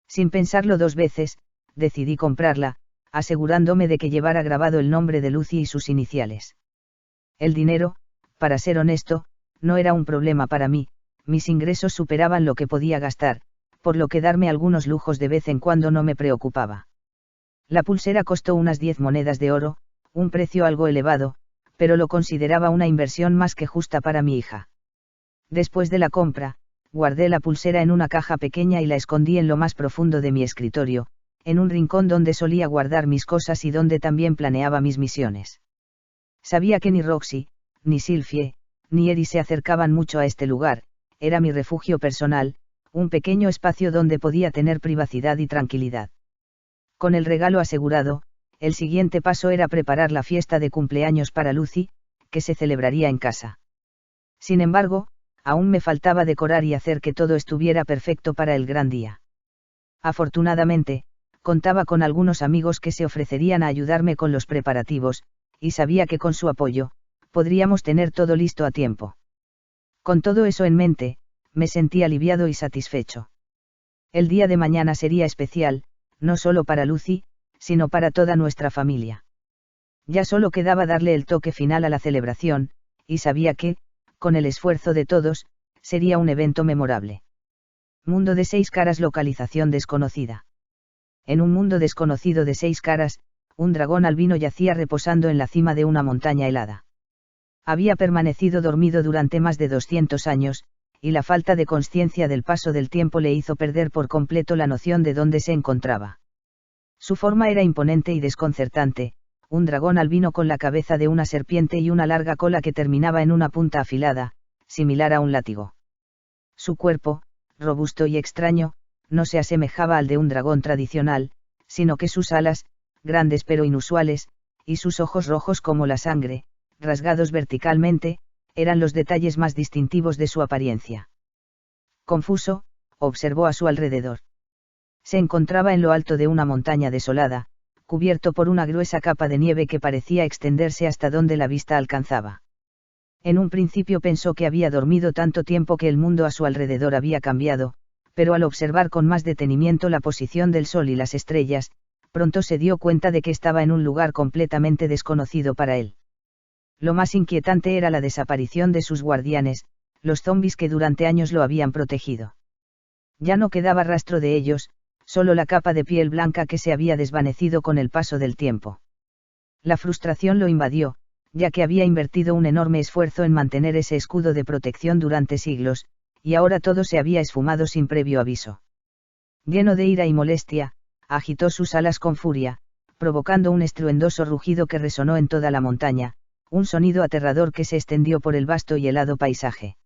Sin pensarlo dos veces, decidí comprarla, asegurándome de que llevara grabado el nombre de Lucy y sus iniciales. El dinero, para ser honesto, no era un problema para mí, mis ingresos superaban lo que podía gastar, por lo que darme algunos lujos de vez en cuando no me preocupaba. La pulsera costó unas 10 monedas de oro, un precio algo elevado, pero lo consideraba una inversión más que justa para mi hija. Después de la compra, guardé la pulsera en una caja pequeña y la escondí en lo más profundo de mi escritorio, en un rincón donde solía guardar mis cosas y donde también planeaba mis misiones. Sabía que ni Roxy, ni Sylvie, ni Eri se acercaban mucho a este lugar, era mi refugio personal, un pequeño espacio donde podía tener privacidad y tranquilidad. Con el regalo asegurado, el siguiente paso era preparar la fiesta de cumpleaños para Lucy, que se celebraría en casa. Sin embargo, aún me faltaba decorar y hacer que todo estuviera perfecto para el gran día. Afortunadamente, contaba con algunos amigos que se ofrecerían a ayudarme con los preparativos, y sabía que con su apoyo, podríamos tener todo listo a tiempo. Con todo eso en mente, me sentí aliviado y satisfecho. El día de mañana sería especial, no solo para Lucy, sino para toda nuestra familia. Ya solo quedaba darle el toque final a la celebración, y sabía que, con el esfuerzo de todos, sería un evento memorable. Mundo de 6 caras, localización desconocida. En un mundo desconocido de 6 caras, un dragón albino yacía reposando en la cima de una montaña helada. Había permanecido dormido durante más de 200 años, y la falta de consciencia del paso del tiempo le hizo perder por completo la noción de dónde se encontraba. Su forma era imponente y desconcertante, un dragón albino con la cabeza de una serpiente y una larga cola que terminaba en una punta afilada, similar a un látigo. Su cuerpo, robusto y extraño, no se asemejaba al de un dragón tradicional, sino que sus alas, grandes pero inusuales, y sus ojos rojos como la sangre, rasgados verticalmente, eran los detalles más distintivos de su apariencia. Confuso, observó a su alrededor. Se encontraba en lo alto de una montaña desolada, cubierto por una gruesa capa de nieve que parecía extenderse hasta donde la vista alcanzaba. En un principio pensó que había dormido tanto tiempo que el mundo a su alrededor había cambiado, pero al observar con más detenimiento la posición del sol y las estrellas, pronto se dio cuenta de que estaba en un lugar completamente desconocido para él. Lo más inquietante era la desaparición de sus guardianes, los zombis que durante años lo habían protegido. Ya no quedaba rastro de ellos, solo la capa de piel blanca que se había desvanecido con el paso del tiempo. La frustración lo invadió, ya que había invertido un enorme esfuerzo en mantener ese escudo de protección durante siglos, y ahora todo se había esfumado sin previo aviso. Lleno de ira y molestia, agitó sus alas con furia, provocando un estruendoso rugido que resonó en toda la montaña, un sonido aterrador que se extendió por el vasto y helado paisaje.